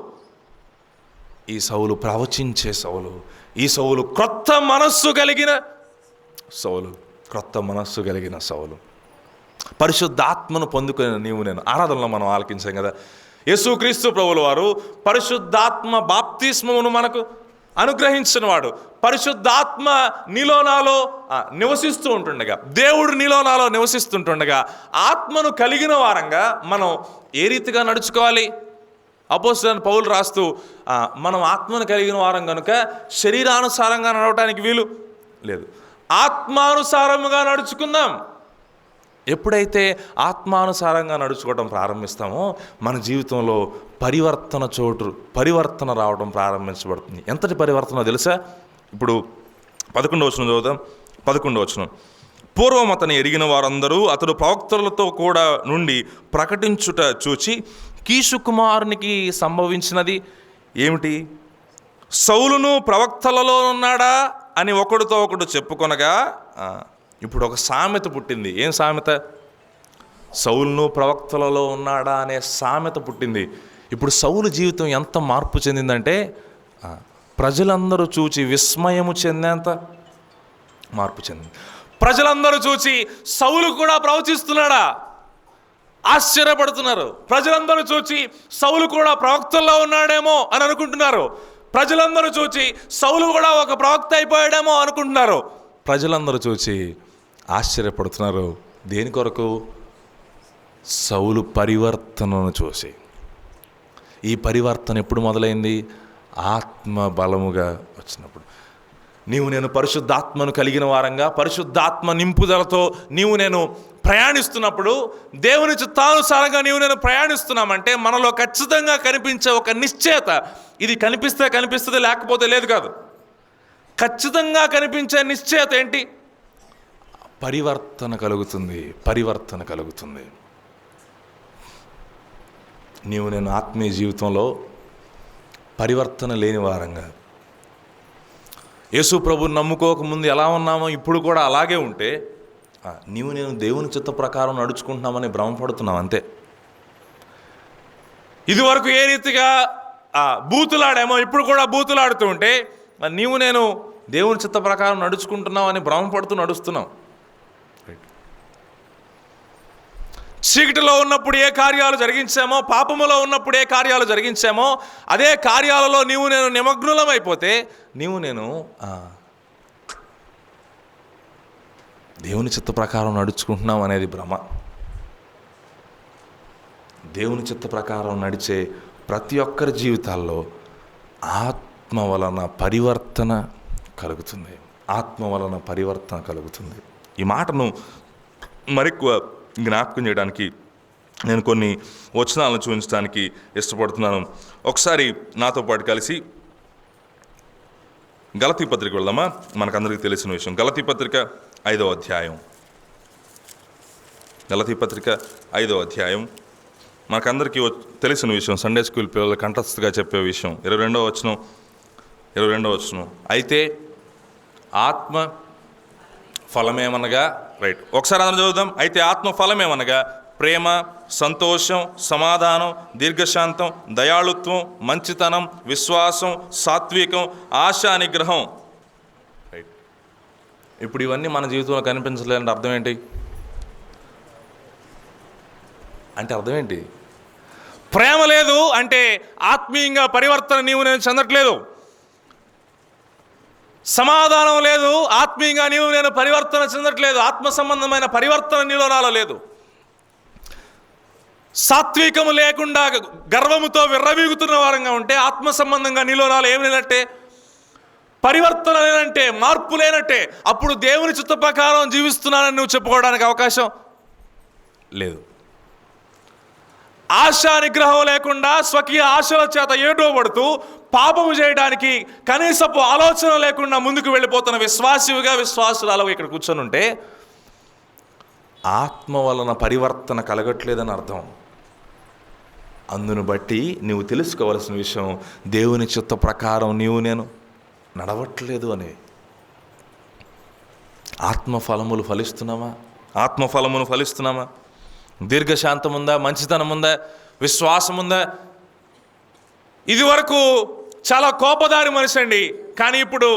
ఈ సౌలు ప్రవచించే సౌలు. ఈ సౌలు క్రొత్త మనస్సు కలిగిన సౌలు. పరిశుద్ధాత్మను పొందుకునే నీవు నేను. ఆరాధనలో మనం ఆలకించాం కదా, యేసుక్రీస్తు ప్రభువుల వారు పరిశుద్ధాత్మ బాప్తిస్మమును మనకు అనుగ్రహించిన వాడు. పరిశుద్ధాత్మ నీలో నాలో నివసిస్తూ ఉంటుండగా, దేవుడు నీలో నాలో నివసిస్తుంటుండగా ఆత్మను కలిగిన వారంగా మనం ఏ రీతిగా నడుచుకోవాలి? అపోస్తలుడైన పౌలు రాస్తూ మనం ఆత్మను కలిగిన వారం కనుక శరీరానుసారంగా నడవటానికి వీలు లేదు, ఆత్మానుసారముగా నడుచుకుందాం. ఎప్పుడైతే ఆత్మానుసారంగా నడుచుకోవడం ప్రారంభిస్తామో మన జీవితంలో పరివర్తన రావడం ప్రారంభించబడుతుంది. ఎంతటి పరివర్తన తెలుసా? ఇప్పుడు 11వ వచనం చదువుదాం. 11వ వచనం. పూర్వం అతని ఎరిగిన వారందరూ అతడు ప్రవక్తలతో కూడా నుండి ప్రకటించుట చూచి కీషు కుమారునికి సంభవించినది ఏమిటి? సౌలును ప్రవక్తలలో ఉన్నాడా అని ఒకడితో ఒకడు చెప్పుకొనగా ఇప్పుడు ఒక సామెత పుట్టింది. ఏం సామెత? సౌలును ప్రవక్తలలో ఉన్నాడా అనే సామెత పుట్టింది. ఇప్పుడు సౌలు జీవితం ఎంత మార్పు చెందిందంటే ప్రజలందరూ చూచి విస్మయము చెందేంత మార్పు చెందింది. ప్రజలందరూ చూచి సౌలు కూడా ప్రవచిస్తున్నాడా ఆశ్చర్యపడుతున్నారు. ప్రజలందరూ చూచి సౌలు కూడా ప్రవక్తల్లో ఉన్నాడేమో అని అనుకుంటున్నారు. ప్రజలందరూ చూచి సౌలు కూడా ఒక ప్రవక్త అయిపోయాడేమో అనుకుంటున్నారు. ప్రజలందరూ చూచి ఆశ్చర్యపడుతున్నారు. దేని కొరకు? సౌలు పరివర్తనను చూసి. ఈ పరివర్తన ఎప్పుడు మొదలైంది? ఆత్మ బలముగా వచ్చినప్పుడు. నీవు నేను పరిశుద్ధాత్మను కలిగిన వారంగా, పరిశుద్ధాత్మ నింపుదలతో నీవు నేను ప్రయాణిస్తున్నప్పుడు, దేవుని చిత్తానుసారంగా నీవు నేను ప్రయాణిస్తున్నామంటే మనలో ఖచ్చితంగా కనిపించే ఒక నిశ్చయత. ఇది కనిపిస్తుంది, లేకపోతే లేదు కాదు. ఖచ్చితంగా కనిపించే నిశ్చయత ఏంటి? పరివర్తన కలుగుతుంది. నీవు నేను ఆత్మీయ జీవితంలో పరివర్తన లేని వారంగా, యేసు ప్రభువుని నమ్ముకోకముందు ఎలా ఉన్నామో ఇప్పుడు కూడా అలాగే ఉంటే నీవు నేను దేవుని చిత్త ప్రకారం నడుచుకుంటున్నామని భ్రమపడుతున్నాం అంతే. ఇదివరకు ఏ రీతిగా బూతులాడేమో ఇప్పుడు కూడా బూతులాడుతూ ఉంటే నీవు నేను దేవుని చిత్త ప్రకారం నడుచుకుంటున్నామని భ్రమపడుతూ నడుస్తున్నాం. చీకటిలో ఉన్నప్పుడు ఏ కార్యాలు జరిగించామో, పాపములో ఉన్నప్పుడు ఏ కార్యాలు జరిగించామో అదే కార్యాలలో నీవు నేను నిమగ్నులమైపోతే నీవు నేను దేవుని చిత్త ప్రకారం నడుచుకుంటున్నాం అనేది భ్రమ. దేవుని చిత్త ప్రకారం నడిచే ప్రతి ఒక్కరి జీవితాల్లో ఆత్మ వలన పరివర్తన కలుగుతుంది. ఆత్మ వలన పరివర్తన కలుగుతుంది. ఈ మాటను మరెక్కువ జ్ఞాపకం చేయడానికి నేను కొన్ని వచనాలను చూపించడానికి ఇష్టపడుతున్నాను. ఒకసారి నాతో పాటు కలిసి గలతీ పత్రిక వెళ్దామా? మనకందరికీ తెలిసిన విషయం. గలతీ పత్రిక 5వ అధ్యాయం. గలతీ పత్రిక 5వ అధ్యాయం మనకందరికీ తెలిసిన విషయం. సండే స్కూల్ పిల్లలు కంఠస్థగా చెప్పే విషయం. 22వ వచనం. అయితే ఆత్మ ఫలమేమనగా, రైట్, ఒకసారి అందరం చదువుదాం. అయితే ఆత్మ ఫలమేమనగా ప్రేమ, సంతోషం, సమాధానం, దీర్ఘశాంతం, దయాళుత్వం, మంచితనం, విశ్వాసం, సాత్వికం, ఆశా నిగ్రహం. రైట్. ఇప్పుడు ఇవన్నీ మన జీవితంలో కనిపించలేదంటే అర్థం ఏంటి? ప్రేమ లేదు అంటే ఆత్మీయంగా పరివర్తన నీవు నేను చెందట్లేదు. సమాధానం లేదు, ఆత్మీయంగా నీవు నేను పరివర్తన చెందట్లేదు. ఆత్మ సంబంధమైన పరివర్తన నీలో నాలో లేదు. సాత్వికము లేకుండా గర్వముతో విర్రవీగుతున్న వారంగా ఉంటే ఆత్మ సంబంధంగా నీలో నాలో ఏమి లేనట్టే? పరివర్తన లేనంటే, మార్పు లేనట్టే. అప్పుడు దేవుని చిత్త ప్రకారం జీవిస్తున్నానని నువ్వు చెప్పుకోవడానికి అవకాశం లేదు. ఆశా నిగ్రహం లేకుండా స్వకీయ ఆశల చేత ఏడవబడుతూ పాపము చేయడానికి కనీసపు ఆలోచన లేకుండా ముందుకు వెళ్ళిపోతున్న విశ్వాసురాలు ఇక్కడ కూర్చొని ఉంటే ఆత్మ వలన పరివర్తన కలగట్లేదని అర్థం. అందును బట్టి నువ్వు తెలుసుకోవలసిన విషయం, దేవుని చిత్త ప్రకారం నీవు నేను నడవట్లేదు అని. ఆత్మఫలములు ఫలిస్తున్నామా? దీర్ఘశాంతం ఉందా? మంచితనం ఉందా? విశ్వాసం ఉందా? ఇది వరకు చాలా కోపదారి మనిషి అండి, కానీ ఇప్పుడు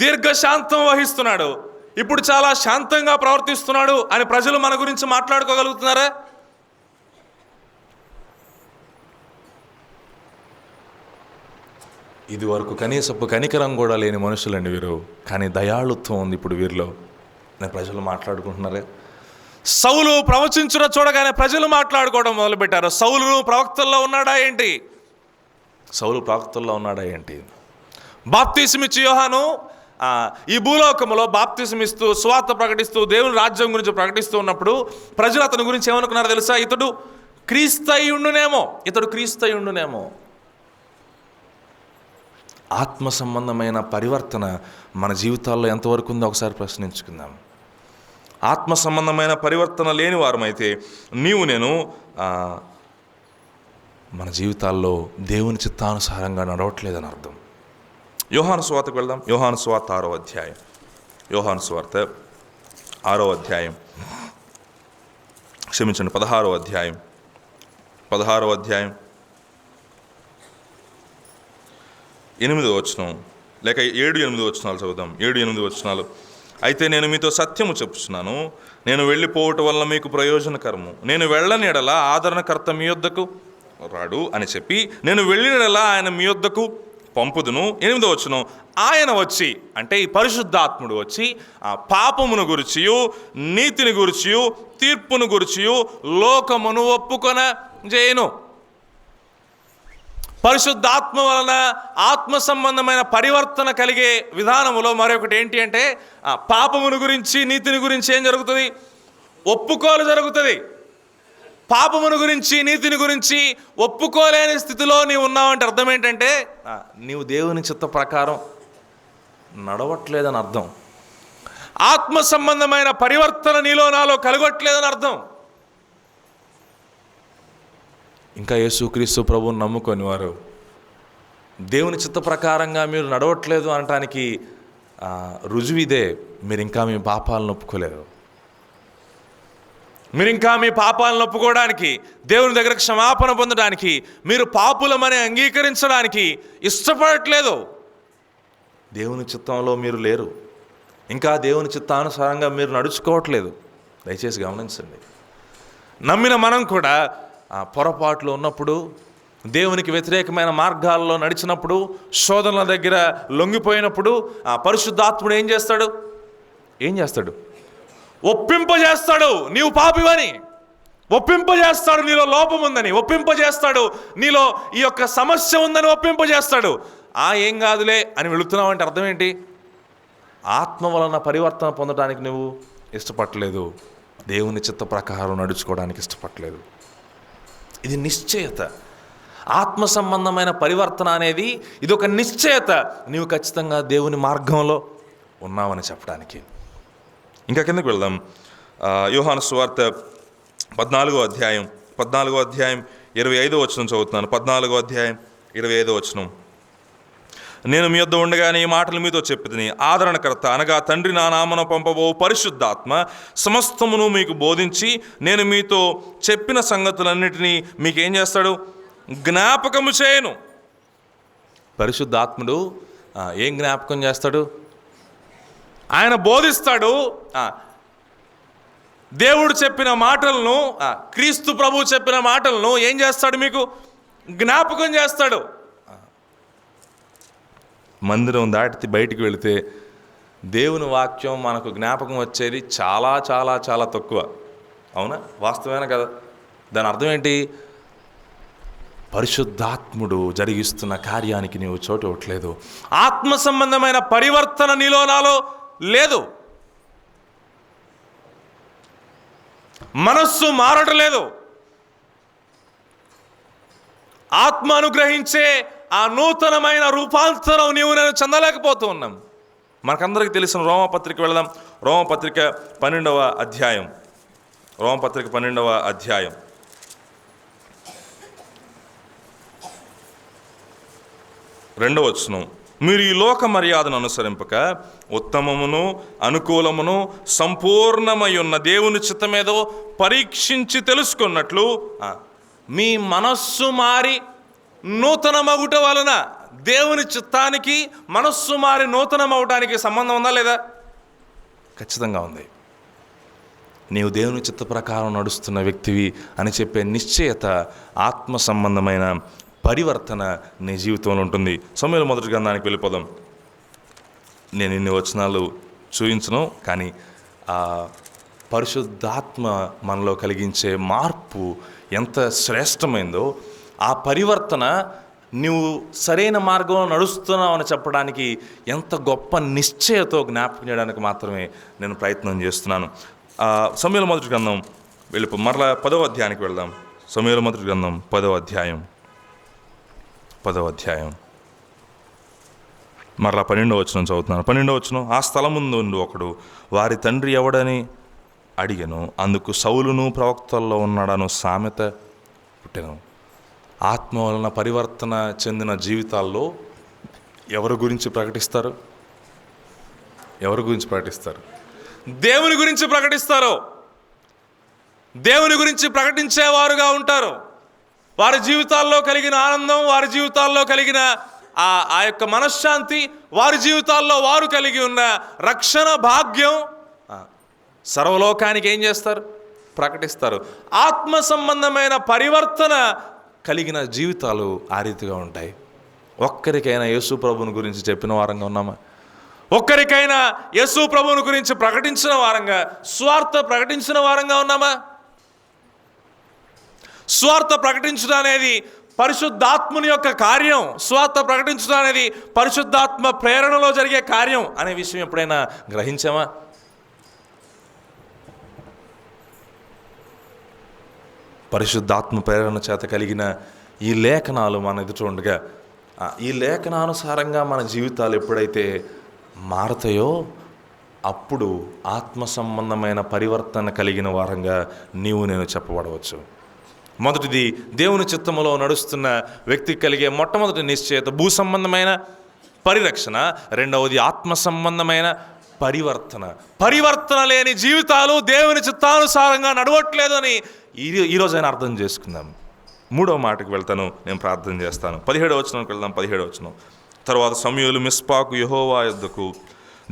దీర్ఘశాంతం వహిస్తున్నాడు, ఇప్పుడు చాలా శాంతంగా ప్రవర్తిస్తున్నాడు అని ప్రజలు మన గురించి మాట్లాడుకోగలుగుతున్నారా? ఇది వరకు కనీసపు కనికరం కూడా లేని మనుషులండి వీరు, కానీ దయాళుత్వం ఉంది ఇప్పుడు వీరిలో అని ప్రజలు మాట్లాడుకుంటున్నారే. సౌలు ప్రవచించుట చూడగానే ప్రజలు మాట్లాడుకోవడం మొదలుపెట్టారు. సౌలు ప్రవక్తల్లో ఉన్నాడా ఏంటి? బాప్తిసమిచ్చి యోహాను ఈ భూలోకంలో బాప్తిసమిస్తూ సువార్త ప్రకటిస్తూ దేవుని రాజ్యం గురించి ప్రకటిస్తూ ఉన్నప్పుడు ప్రజలు అతని గురించి ఏమనుకున్నారో తెలుసా? ఇతడు క్రీస్తయుండునేమో. ఆత్మ సంబంధమైన పరివర్తన మన జీవితాల్లో ఎంతవరకు ఉందో ఒకసారి ప్రశ్నించుకుందాం. ఆత్మ సంబంధమైన పరివర్తన లేని వారమైతే నీవు నేను మన జీవితాల్లో దేవుని చిత్తానుసారంగా నడవట్లేదని అర్థం. యోహాను సువార్తకు వెళ్దాం. యోహాను సువార్త 6వ అధ్యాయం. 16వ అధ్యాయం 8వ వచనం లేక 7-8 వచనాలు చదువుదాం. 7-8 వచనాలు. అయితే నేను మీతో సత్యము చెప్పుచున్నాను, నేను వెళ్ళిపోవటం వల్ల మీకు ప్రయోజనకరము. నేను వెళ్ళని ఎడల ఆదరణకర్త మీ యొద్దకు రాడు అని చెప్పి, నేను వెళ్ళిన ఎడల ఆయన మీ యొద్దకు పంపుదును. 8వ వచనం. ఆయన వచ్చి, అంటే ఈ పరిశుద్ధాత్ముడు వచ్చి ఆ పాపమును గురిచియు నీతిని గురిచియు తీర్పును గురిచియు లోకమును ఒప్పుకొన చేయను. పరిశుద్ధాత్మ వలన ఆత్మ సంబంధమైన పరివర్తన కలిగే విధానములో మరొకటి ఏంటి అంటే పాపమును గురించి నీతిని గురించి ఏం జరుగుతుంది? ఒప్పుకోలు జరుగుతుంది. పాపమును గురించి నీతిని గురించి ఒప్పుకోలేని స్థితిలో నీవు ఉన్నావంటే అర్థం ఏంటంటే నీవు దేవుని చిత్త ప్రకారం నడవట్లేదని అర్థం. ఆత్మ సంబంధమైన పరివర్తన నీలో నాలో కలగట్లేదని అర్థం. ఇంకా యేసుక్రీస్తు ప్రభువుని నమ్ముకొని వారు దేవుని చిత్త ప్రకారంగా మీరు నడవట్లేదు అనటానికి రుజువు ఇదే. మీరు ఇంకా మీ పాపాలను ఒప్పుకోలేరు. మీరు ఇంకా మీ పాపాలను ఒప్పుకోవడానికి, దేవుని దగ్గర క్షమాపణ పొందడానికి, మీరు పాపులమని అంగీకరించడానికి ఇష్టపడట్లేదు. దేవుని చిత్తంలో మీరు లేరు. ఇంకా దేవుని చిత్తానుసారంగా మీరు నడుచుకోవట్లేదు. దయచేసి గమనించండి. నమ్మిన మనం కూడా పొరపాట్లు ఉన్నప్పుడు, దేవునికి వ్యతిరేకమైన మార్గాల్లో నడిచినప్పుడు, శోధనల దగ్గర లొంగిపోయినప్పుడు పరిశుద్ధాత్ముడు ఏం చేస్తాడు? ఒప్పింపజేస్తాడు. నీవు పాపివని ఒప్పింపజేస్తాడు. నీలో లోపం ఉందని ఒప్పింపజేస్తాడు. నీలో ఈ యొక్క సమస్య ఉందని ఒప్పింపజేస్తాడు. ఏం కాదులే అని వెళుతున్నావు అంటే అర్థం ఏంటి? ఆత్మ వలన పరివర్తన పొందడానికి నువ్వు ఇష్టపడలేదు, దేవుని చిత్త ప్రకారం నడుచుకోవడానికి ఇష్టపడలేదు. ఇది నిశ్చయత. ఆత్మ సంబంధమైన పరివర్తన అనేది ఇది ఒక నిశ్చయత. నీవు ఖచ్చితంగా దేవుని మార్గంలో ఉన్నావని చెప్పడానికి. ఇంకా కిందకు వెళ్దాం. యోహాను సువార్త 14వ అధ్యాయం 25వ వచనం చదువుతున్నాను. 14వ అధ్యాయం 25వ వచనం. నేను మీ వద్ద ఉండగానే ఈ మాటలు మీతో చెప్పితిని, ఆదరణకర్త అనగా తండ్రి నా నామమున పంపబో పరిశుద్ధాత్మ సమస్తమును మీకు బోధించి నేను మీతో చెప్పిన సంగతులన్నిటినీ మీకేం చేస్తాడు? జ్ఞాపకము చేయను. పరిశుద్ధాత్ముడు ఏం జ్ఞాపకం చేస్తాడు? ఆయన బోధిస్తాడు. దేవుడు చెప్పిన మాటలను, క్రీస్తు ప్రభువు చెప్పిన మాటలను ఏం చేస్తాడు? మీకు జ్ఞాపకం చేస్తాడు. మందిరం దాటి బయటికి వెళితే దేవుని వాక్యం మనకు జ్ఞాపకం వచ్చేది చాలా చాలా చాలా తక్కువ. అవునా? వాస్తవేనా కదా? దాని అర్థం ఏంటి? పరిశుద్ధాత్ముడు జరిగిస్తున్న కార్యానికి నీవు చోటు ఇవ్వట్లేదు. ఆత్మ సంబంధమైన పరివర్తన నీలో నాలో లేదు. మనస్సు మారటలేదు. ఆత్మ అనుగ్రహించే ఆ నూతనమైన రూపాంతరం నీవు నేను చెందలేకపోతూ ఉన్నాం. మనకందరికీ తెలిసిన రోమపత్రిక వెళదాం. రోమపత్రిక 12వ అధ్యాయం. రోమపత్రిక 12వ అధ్యాయం 2వ వచనం. మీరు ఈ లోక మర్యాదను అనుసరింపక ఉత్తమమును అనుకూలమును సంపూర్ణమై ఉన్న దేవుని చిత్తమేదో పరీక్షించి తెలుసుకున్నట్లు మీ మనస్సు మారి నూతనమగుట వలన. దేవుని చిత్తానికి మనస్సు మారి నూతనమవటానికి సంబంధం ఉందా లేదా? ఖచ్చితంగా ఉంది. నీవు దేవుని చిత్త ప్రకారం నడుస్తున్న వ్యక్తివి అని చెప్పే నిశ్చయత, ఆత్మ సంబంధమైన పరివర్తన నీ జీవితంలో ఉంటుంది. సమూయేలు మొదటి గ్రంథానికి వెళ్ళిపోదాం. నేను ఇన్ని వచనాలు చూపించను, కానీ ఆ పరిశుద్ధాత్మ మనలో కలిగించే మార్పు ఎంత శ్రేష్టమైందో, ఆ పరివర్తన నువ్వు సరైన మార్గంలో నడుస్తున్నావు అని చెప్పడానికి ఎంత గొప్ప నిశ్చయతో జ్ఞాపకం చేయడానికి మాత్రమే నేను ప్రయత్నం చేస్తున్నాను. సమూయేలు మొదటి గ్రంథం మరలా 10వ అధ్యాయానికి వెళ్దాం. సమూయేలు మొదటి గ్రంథం 10వ అధ్యాయం మరలా 12వ వచనం చదువుతున్నాను. 12వ వచనం. ఆ స్థలం ముందు ఒకడు వారి తండ్రి ఎవడని అడిగెను. అందుకు సౌలును ప్రవక్తల్లో ఉన్నాడను సామెత పుట్టెను. ఆత్మ వలన పరివర్తన చెందిన జీవితాల్లో ఎవరి గురించి ప్రకటిస్తారు? ఎవరి గురించి ప్రకటిస్తారు? దేవుని గురించి ప్రకటిస్తారు. దేవుని గురించి ప్రకటించేవారుగా ఉంటారు. వారి జీవితాల్లో కలిగిన ఆనందం, వారి జీవితాల్లో కలిగిన ఆ యొక్క మనశ్శాంతి, వారి జీవితాల్లో వారు కలిగి ఉన్న రక్షణ భాగ్యం సర్వలోకానికి ఏం చేస్తారు? ప్రకటిస్తారు. ఆత్మ సంబంధమైన పరివర్తన కలిగిన జీవితాలు ఆ రీతిగా ఉంటాయి. ఒక్కరికైనా యేసు ప్రభువుని గురించి చెప్పిన వారంగా ఉన్నామా? ఒక్కరికైనా యేసు ప్రభువుని గురించి ప్రకటించిన వారంగా, స్వార్థ ప్రకటించిన వారంగా ఉన్నామా? స్వార్థ ప్రకటించడం అనేది పరిశుద్ధాత్ముని యొక్క కార్యం. స్వార్థ ప్రకటించడం అనేది పరిశుద్ధాత్మ ప్రేరణలో జరిగే కార్యం అనే విషయం ఎప్పుడైనా గ్రహించామా? పరిశుద్ధాత్మ ప్రేరణ చేత కలిగిన ఈ లేఖనాలు మన ఎదుట ఉండగా, ఈ లేఖనానుసారంగా మన జీవితాలు ఎప్పుడైతే మారతాయో అప్పుడు ఆత్మ సంబంధమైన పరివర్తన కలిగిన వారంగా నీవు నేను చెప్పబడవచ్చు. మొదటిది, దేవుని చిత్తములో నడుస్తున్న వ్యక్తికి కలిగే మొట్టమొదటి నిశ్చయత భూ సంబంధమైన పరిరక్షణ. రెండవది ఆత్మ సంబంధమైన పరివర్తన. పరివర్తన లేని జీవితాలు దేవుని చిత్తానుసారంగా నడవట్లేదు అని ఈరోజైనా అర్థం చేసుకుందాం. 3వ మాటకు వెళ్తాను, నేను ప్రార్థన చేస్తాను. 17వ వచనంకి వెళ్దాం. 17వ వచనం. తర్వాత సమూయేలు మిస్పాకు యెహోవా యొద్దకు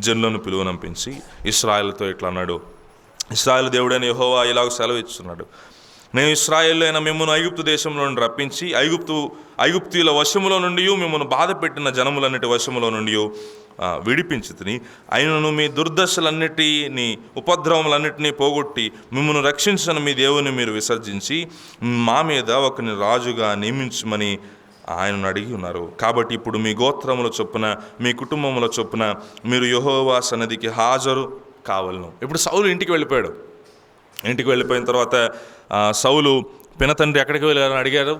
జనులను పిలువనంపించి ఇశ్రాయేలుతో ఇట్లా అన్నాడు. ఇశ్రాయేలు దేవుడైన యెహోవా ఇలాగ సెలవు ఇస్తున్నాడు. నేను ఇశ్రాయేలు అయిన మిమ్మల్ని ఐగుప్తు దేశంలో నుండి రప్పించి ఐగుప్తీయుల వశములో నుండి మిమ్మల్ని బాధ పెట్టిన జనములన్నిటి వశములో నుండి విడిపించితిని. అయినను మీ దుర్దశలన్నిటినీ ఉపద్రవములన్నిటినీ పోగొట్టి మిమ్మల్ని రక్షించిన మీ దేవుని మీరు విసర్జించి మా మీద ఒకరిని రాజుగా నియమించమని ఆయనను అడిగి ఉన్నారు. కాబట్టి ఇప్పుడు మీ గోత్రముల చొప్పున మీ కుటుంబముల చొప్పున మీరు యెహోవా సన్నిధికి హాజరు కావలను. ఇప్పుడు సౌలు ఇంటికి వెళ్ళిపోయాడు. ఇంటికి వెళ్ళిపోయిన తర్వాత సౌలు పినతండ్రి ఎక్కడికి వెళ్ళారని అడిగారు.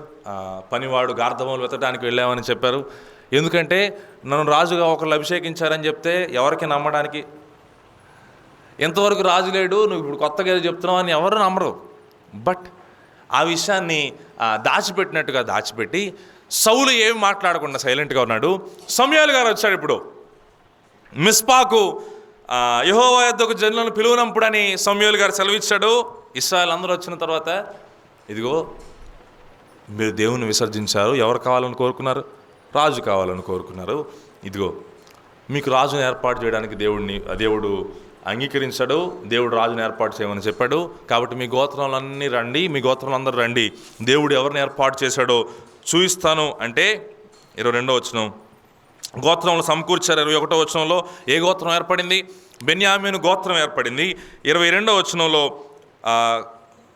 పనివాడు గార్ధములు వెతకడానికి వెళ్ళామని చెప్పారు. ఎందుకంటే నన్ను రాజుగా ఒకళ్ళు అభిషేకించారని చెప్తే ఎవరికి నమ్మడానికి, ఎంతవరకు రాజు లేడు, నువ్వు ఇప్పుడు కొత్తగా చెప్తున్నావు అని ఎవరు నమ్మరు. బట్ ఆ విషయాన్ని దాచిపెట్టినట్టుగా దాచిపెట్టి సౌలు ఏమి మాట్లాడకుండా సైలెంట్గా ఉన్నాడు. సమూయేలు గారు వచ్చాడు. ఇప్పుడు మిస్పాకు యెహోవా యొద్దకు జనులను పిలువనంపుడని సమూయేలు గారు సెలవిచ్చాడు. ఇశ్రాయేలు అందరూ వచ్చిన తర్వాత, ఇదిగో మీరు దేవుని విసర్జించారు, ఎవరు కావాలని కోరుకున్నారు? రాజు కావాలని కోరుకున్నారు. ఇదిగో మీకు రాజును ఏర్పాటు చేయడానికి దేవుడు అంగీకరించాడు. దేవుడు రాజును ఏర్పాటు చేయమని చెప్పాడు. కాబట్టి మీ గోత్రాలన్నీ రండి, మీ గోత్రాలందరూ రండి, దేవుడు ఎవరిని ఏర్పాటు చేశాడో చూపిస్తాను అంటే 22వ వచనం, గోత్రములు సమకూర్చారు. 21వ వచనంలో ఏ గోత్రం ఏర్పడింది? బెన్యామీను గోత్రం ఏర్పడింది. 22వ వచనంలో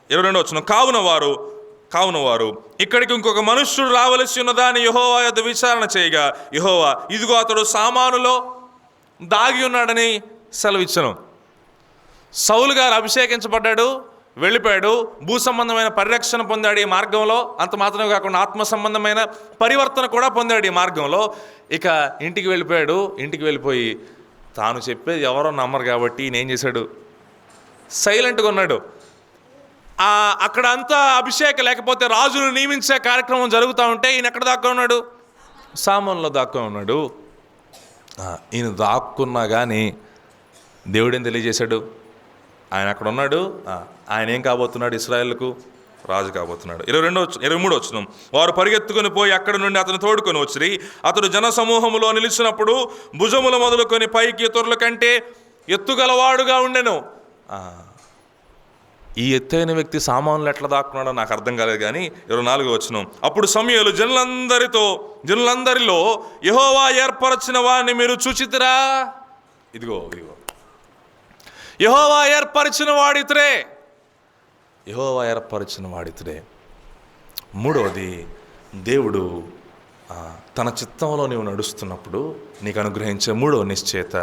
22వ వచనం, కావున వారు ఇక్కడికి ఇంకొక మనుష్యుడు రావలసి ఉన్నదాన్ని యెహోవా యొద్ద విచారణ చేయగా, యెహోవా ఇదిగో అతడు సామానులో దాగి ఉన్నాడని సెలవిచ్చను. సౌలు గారు అభిషేకించబడ్డాడు, వెళ్ళిపోయాడు, భూ సంబంధమైన పరిరక్షణ పొందాడు ఈ మార్గంలో. అంత మాత్రమే కాకుండా ఆత్మ సంబంధమైన పరివర్తన కూడా పొందాడు ఈ మార్గంలో. ఇక ఇంటికి వెళ్ళిపోయాడు. ఇంటికి వెళ్ళిపోయి తాను చెప్పేది ఎవరో నమ్మరు కాబట్టి ఈయన ఏం చేశాడు? సైలెంట్గా ఉన్నాడు. అక్కడ అంతా అభిషేకం లేకపోతే రాజును నియమించే కార్యక్రమం జరుగుతూ ఉంటే ఈయన ఎక్కడ దాక్కొని ఉన్నాడు? సామాన్లో దాక్కొని ఉన్నాడు. ఈయన దాక్కున్నా కానీ దేవుడేం తెలియజేశాడు? ఆయన అక్కడ ఉన్నాడు. ఆయన ఏం కాబోతున్నాడు? ఇశ్రాయేలుకు రాజు కాబోతున్నాడు. 23వ వచనం, వారు పరిగెత్తుకొని పోయి అక్కడి నుండి అతను తోడుకొని వచ్చిరి. అతడు జన సమూహములో నిలిచినప్పుడు భుజములు మొదలుకొని పైకి ఇతరుల కంటే ఎత్తుగలవాడుగా ఉండెను. ఈ ఎత్తైన వ్యక్తి సామాన్లు ఎట్లా దాక్కున్నాడో నాకు అర్థం కాలేదు. కానీ 24వ వచనం, అప్పుడు సమూయేలు జనులందరిలో యెహోవా ఏర్పరచిన వారిని మీరు చూచితిరా? ఇదిగో యెహోవా ఏర్పరిచిన వాడితురే. యెహోవా ఏర్పరిచిన వాడితురే. మూడవది, దేవుడు తన చిత్తంలో నీవు నడుస్తున్నప్పుడు నీకు అనుగ్రహించే మూడవ నిశ్చయత,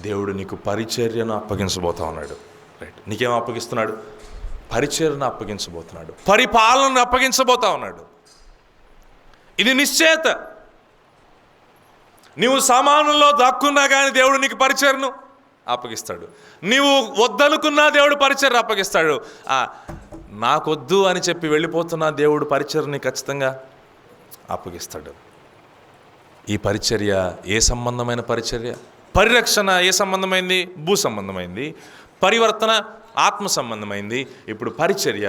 దేవుడు నీకు పరిచర్యను అప్పగించబోతా ఉన్నాడు. రైట్, నీకేం అప్పగిస్తున్నాడు? పరిచర్యను అప్పగించబోతున్నాడు, పరిపాలనను అప్పగించబోతా ఉన్నాడు. ఇది నిశ్చయత. నీవు సామానుల్లో దాక్కున్నా కానీ దేవుడు నీకు పరిచర్యను అప్పగిస్తాడు. నీవు వద్దనుకున్నా దేవుడు పరిచర్య అప్పగిస్తాడు. నాకొద్దు అని చెప్పి వెళ్ళిపోతున్నా దేవుడు పరిచర్యని ఖచ్చితంగా అప్పగిస్తాడు. ఈ పరిచర్య ఏ సంబంధమైన పరిచర్య? పరిరక్షణ ఏ సంబంధమైంది? భూ సంబంధమైంది. పరివర్తన ఆత్మ సంబంధమైంది. ఇప్పుడు పరిచర్య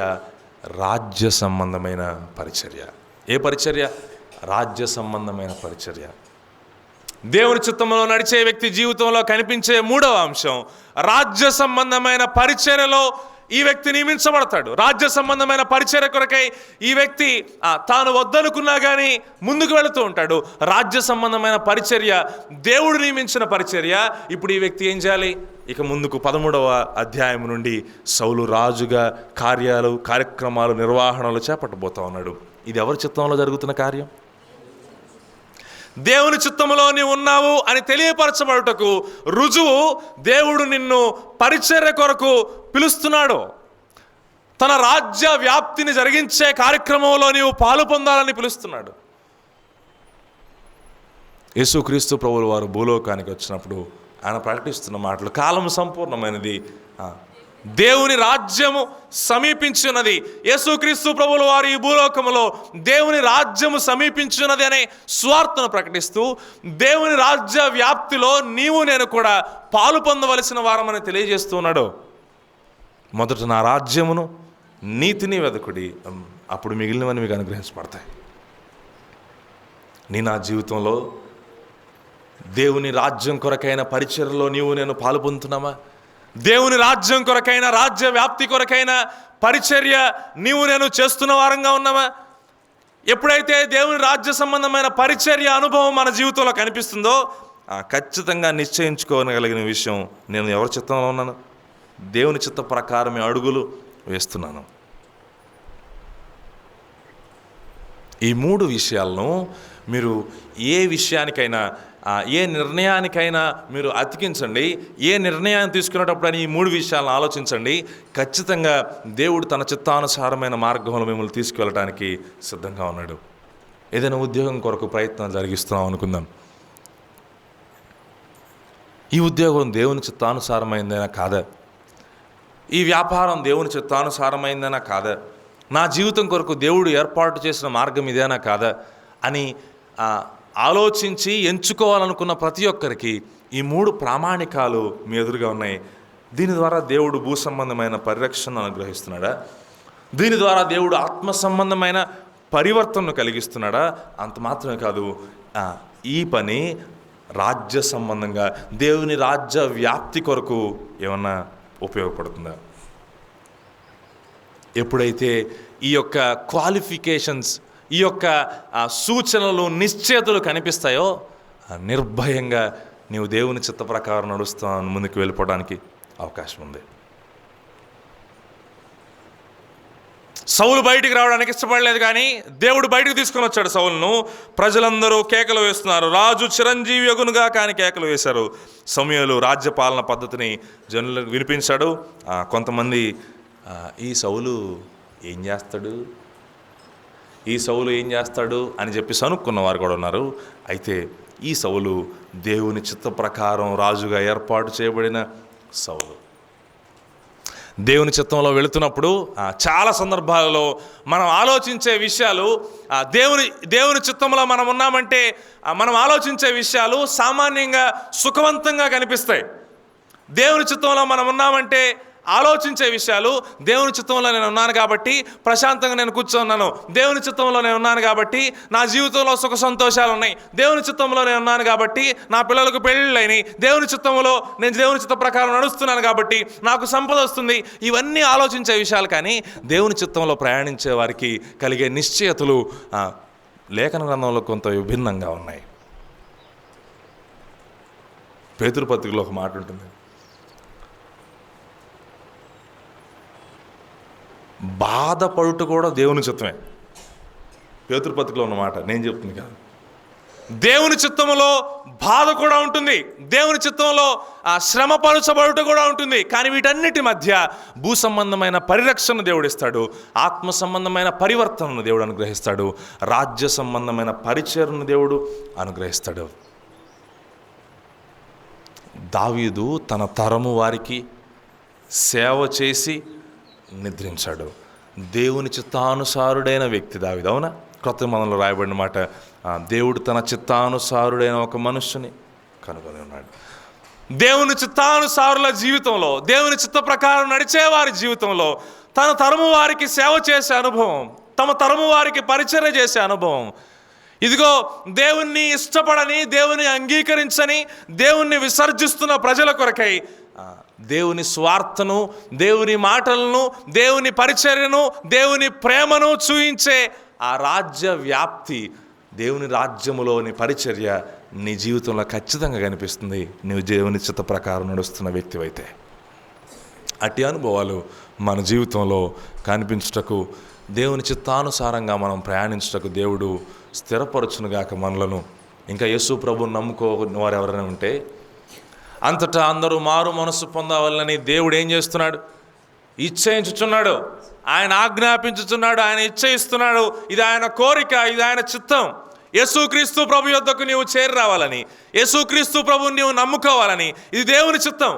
రాజ్య సంబంధమైన పరిచర్య. ఏ పరిచర్య? రాజ్య సంబంధమైన పరిచర్య. దేవుని చిత్తంలో నడిచే వ్యక్తి జీవితంలో కనిపించే మూడవ అంశం, రాజ్య సంబంధమైన పరిచర్యలో ఈ వ్యక్తి నియమించబడతాడు. రాజ్య సంబంధమైన పరిచర్య కొరకై ఈ వ్యక్తి తాను వద్దనుకున్నా కానీ ముందుకు వెళుతూ ఉంటాడు. రాజ్య సంబంధమైన పరిచర్య దేవుడు నియమించిన పరిచర్య. ఇప్పుడు ఈ వ్యక్తి ఏం చేయాలి? ఇక ముందుకు 13వ అధ్యాయం నుండి సౌలు రాజుగా కార్యక్రమాలు నిర్వహణలు చేపట్టబోతా ఉన్నాడు. ఇది ఎవరి చిత్తంలో జరుగుతున్న కార్యం? దేవుని చిత్తములో నీవు ఉన్నావు అని తెలియపరచబడుటకు రుజువు దేవుడు నిన్ను పరిచర్య కొరకు పిలుస్తున్నాడు. తన రాజ్య వ్యాప్తిని జరిగించే కార్యక్రమంలో నీవు పాలు పొందాలని పిలుస్తున్నాడు. యేసుక్రీస్తు ప్రభువుల వారు భూలోకానికి వచ్చినప్పుడు ఆయన ప్రకటిస్తున్న మాటలు, కాలం సంపూర్ణమైనది, దేవుని రాజ్యము సమీపించున్నది. యేసుక్రీస్తు ప్రభువుల వారు ఈ భూలోకములో దేవుని రాజ్యము సమీపించున్నది అనే స్వార్థను ప్రకటిస్తూ దేవుని రాజ్య వ్యాప్తిలో నీవు నేను కూడా పాలు పొందవలసిన వారమని తెలియజేస్తూ ఉన్నాడు. మొదట నా రాజ్యమును నీతిని వెదకుడి, అప్పుడు మిగిలినవన్నీ మీకు అనుగ్రహించబడతాయి. నా జీవితంలో దేవుని రాజ్యం కొరకైన పరిచర్యలో నీవు నేను పాలు పొందుతున్నామా? దేవుని రాజ్యం కొరకైన రాజ్య వ్యాప్తి కొరకైన పరిచర్య నీవు నేను చేస్తున్న వారంగా ఉన్నామా? ఎప్పుడైతే దేవుని రాజ్య సంబంధమైన పరిచర్య అనుభవం మన జీవితంలో కనిపిస్తుందో ఖచ్చితంగా నిశ్చయించుకోగలిగిన విషయం, నేను ఎవరి చిత్తంలో ఉన్నాను? దేవుని చిత్త ప్రకారమే అడుగులు వేస్తున్నాను. ఈ 3 విషయాలను మీరు ఏ విషయానికైనా ఏ నిర్ణయానికైనా మీరు అతికించండి. ఏ నిర్ణయాన్ని తీసుకునేటప్పుడు ఈ 3 విషయాలను ఆలోచించండి. ఖచ్చితంగా దేవుడు తన చిత్తానుసారమైన మార్గంలో మిమ్మల్ని తీసుకువెళ్ళడానికి సిద్ధంగా ఉన్నాడు. ఏదైనా ఉద్యోగం కొరకు ప్రయత్నం జరిగిస్తున్నాం అనుకుందాం. ఈ ఉద్యోగం దేవుని చిత్తానుసారమైందైనా కాదా? ఈ వ్యాపారం దేవుని చిత్తానుసారమైందైనా కాదా? నా జీవితం కొరకు దేవుడు ఏర్పాటు చేసిన మార్గం ఇదేనా కాదా అని ఆలోచించి ఎంచుకోవాలనుకున్న ప్రతి ఒక్కరికి ఈ 3 ప్రామాణికాలు మీ ఎదురుగా ఉన్నాయి. దీని ద్వారా దేవుడు భూ సంబంధమైన పరిరక్షణను అనుగ్రహిస్తున్నాడా? దీని ద్వారా దేవుడు ఆత్మ సంబంధమైన పరివర్తనను కలిగిస్తున్నాడా? అంత మాత్రమే కాదు, ఈ పని రాజ్య సంబంధంగా దేవుని రాజ్య వ్యాప్తి కొరకు ఏమన్నా ఉపయోగపడుతుందా? ఎప్పుడైతే ఈ యొక్క క్వాలిఫికేషన్స్, ఈ యొక్క సూచనలు, నిశ్చయతలు కనిపిస్తాయో నిర్భయంగా నీవు దేవుని చిత్త ప్రకారం నడుస్తాను ముందుకు వెళ్ళిపోవడానికి అవకాశం ఉంది. సౌలు బయటికి రావడానికి ఇష్టపడలేదు, కానీ దేవుడు బయటకు తీసుకొని వచ్చాడు సౌలును. ప్రజలందరూ కేకలు వేస్తున్నారు, రాజు చిరంజీవి యగునుగా కానీ కేకలు వేశారు. సమూయేలు రాజ్యపాలన పద్ధతిని జనులకు వినిపించాడు. కొంతమంది ఈ సౌలు ఏం చేస్తాడు అని చెప్పి సనుక్కున్న వారు కూడా ఉన్నారు. అయితే ఈ సౌలు దేవుని చిత్త ప్రకారం రాజుగా ఏర్పాటు చేయబడిన సౌలు. దేవుని చిత్తంలో వెళుతున్నప్పుడు చాలా సందర్భాలలో మనం ఆలోచించే విషయాలు, దేవుని చిత్తంలో మనం ఉన్నామంటే మనం ఆలోచించే విషయాలు సామాన్యంగా సుఖవంతంగా కనిపిస్తాయి. దేవుని చిత్తంలో మనం ఉన్నామంటే ఆలోచించే విషయాలు, దేవుని చిత్తంలో నేను ఉన్నాను కాబట్టి ప్రశాంతంగా నేను కూర్చున్నాను, దేవుని చిత్తంలో నేను ఉన్నాను కాబట్టి నా జీవితంలో సుఖ సంతోషాలు ఉన్నాయి, దేవుని చిత్తంలో నేను ఉన్నాను కాబట్టి నా పిల్లలకు పెళ్ళిళ్ళైనాయి, దేవుని చిత్తంలో నేను దేవుని చిత్తం ప్రకారం నడుస్తున్నాను కాబట్టి నాకు సంపద వస్తుంది. ఇవన్నీ ఆలోచించే విషయాలు. కానీ దేవుని చిత్తంలో ప్రయాణించే వారికి కలిగే నిశ్చయతలు లేఖన గ్రంథంలో కొంత విభిన్నంగా ఉన్నాయి. పేతురు పత్రికలో ఒక మాట ఉంటుంది, బాధపడుట కూడా దేవుని చిత్తమే. పేతురు పత్రికలో ఉన్నమాట నేను చెప్తుంది కాదు. దేవుని చిత్తంలో బాధ కూడా ఉంటుంది, దేవుని చిత్తంలో శ్రమపరచబడుట కూడా ఉంటుంది. కానీ వీటన్నిటి మధ్య భూ సంబంధమైన పరిరక్షణ దేవుడు ఇస్తాడు, ఆత్మ సంబంధమైన పరివర్తనను దేవుడు అనుగ్రహిస్తాడు, రాజ్య సంబంధమైన పరిచర్ను దేవుడు అనుగ్రహిస్తాడు. దావీదు తన తరము వారికి సేవ చేసి నిద్రించాడు. దేవుని చిత్తానుసారుడైన వ్యక్తి దావీదు. అవునా? క్రొత్త నిబంధనలో రాయబడిన మాట, దేవుడు తన చిత్తానుసారుడైన ఒక మనుష్యుని కనుగొని ఉన్నాడు. దేవుని చిత్తానుసారుల జీవితంలో, దేవుని చిత్త ప్రకారం నడిచే వారి జీవితంలో తన తరము వారికి సేవ చేసే అనుభవం, తమ తరము వారికి పరిచర్య చేసే అనుభవం. ఇదిగో దేవుణ్ణి ఇష్టపడని, దేవుని అంగీకరించని, దేవుణ్ణి విసర్జిస్తున్న ప్రజల కొరకై దేవుని స్వార్థను, దేవుని మాటలను, దేవుని పరిచర్యను, దేవుని ప్రేమను చూయించే ఆ రాజ్య వ్యాప్తి, దేవుని రాజ్యములోని పరిచర్య నీ జీవితంలో ఖచ్చితంగా కనిపిస్తుంది నీవు దేవుని చిత్త ప్రకారం నడుస్తున్న వ్యక్తివైతే. అట్టి అనుభవాలు మన జీవితంలో కనిపించుటకు, దేవుని చిత్తానుసారంగా మనం ప్రయాణించుటకు దేవుడు స్థిరపరచునుగాక మనలను. ఇంకా యేసు ప్రభువుని నమ్ముకోని వారు ఎవరైనా ఉంటే అంతటా అందరూ మారు మనసు పొందవాలని దేవుడు ఏం చేస్తున్నాడు? ఇచ్చయించుచున్నాడు, ఆయన ఆజ్ఞాపించుచున్నాడు, ఆయన ఇచ్చయిస్తున్నాడు. ఇది ఆయన కోరిక, ఇది ఆయన చిత్తం. యేసుక్రీస్తు ప్రభు యొద్దకు నీవు చేరి రావాలని, యేసుక్రీస్తు ప్రభువుని నీవు నమ్ముకోవాలని, ఇది దేవుని చిత్తం.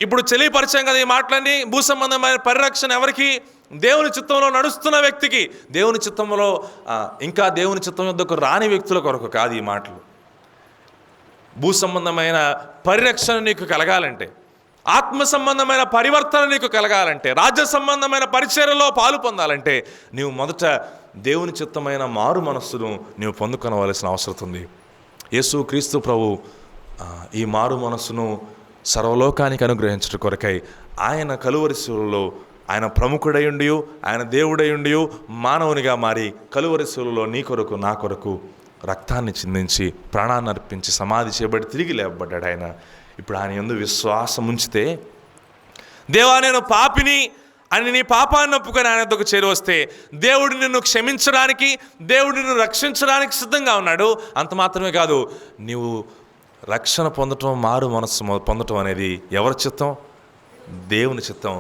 ఇప్పుడు తెలియపరిచాం కదా ఈ మాటలన్నీ. భూ సంబంధమైన పరిరక్షణ ఎవరికి? దేవుని చిత్తంలో నడుస్తున్న వ్యక్తికి. దేవుని చిత్తంలో ఇంకా దేవుని చిత్తం యొద్దకు రాని వ్యక్తుల కొరకు కాదు ఈ మాటలు. భూ సంబంధమైన పరిరక్షణ నీకు కలగాలంటే, ఆత్మ సంబంధమైన పరివర్తన నీకు కలగాలంటే, రాజ్య సంబంధమైన పరిచర్యలో పాలు పొందాలంటే నీవు మొదట దేవుని చిత్తమైన మారు మనస్సును నీవు పొందుకొనవలసిన అవసరం ఉంది. యేసుక్రీస్తు ప్రభు ఈ మారు మనస్సును సర్వలోకానికి అనుగ్రహించడం కొరకై ఆయన కలువరి శిలువలో ఆయన ప్రముఖుడయుండి, ఆయన దేవుడయుండి మానవునిగా మారి కలువరి శిలువలో నీ కొరకు నా కొరకు రక్తాన్ని చిందించి ప్రాణాన్ని అర్పించి సమాధి చేయబడి తిరిగి లేపబడ్డాడు. ఆయన ఇప్పుడు ఆయన యందు విశ్వాసం ఉంచితే, దేవా నేను పాపిని, అని నీ పాపాన్ని ఒప్పుకొని ఆయన వద్దకు చేరువస్తే దేవుడు నిన్ను క్షమించడానికి, దేవుడు నిన్ను రక్షించడానికి సిద్ధంగా ఉన్నాడు. అంత మాత్రమే కాదు, నీవు రక్షణ పొందటం, మారు మనస్సు పొందటం అనేది ఎవరి చిత్తం? దేవుని చిత్తం.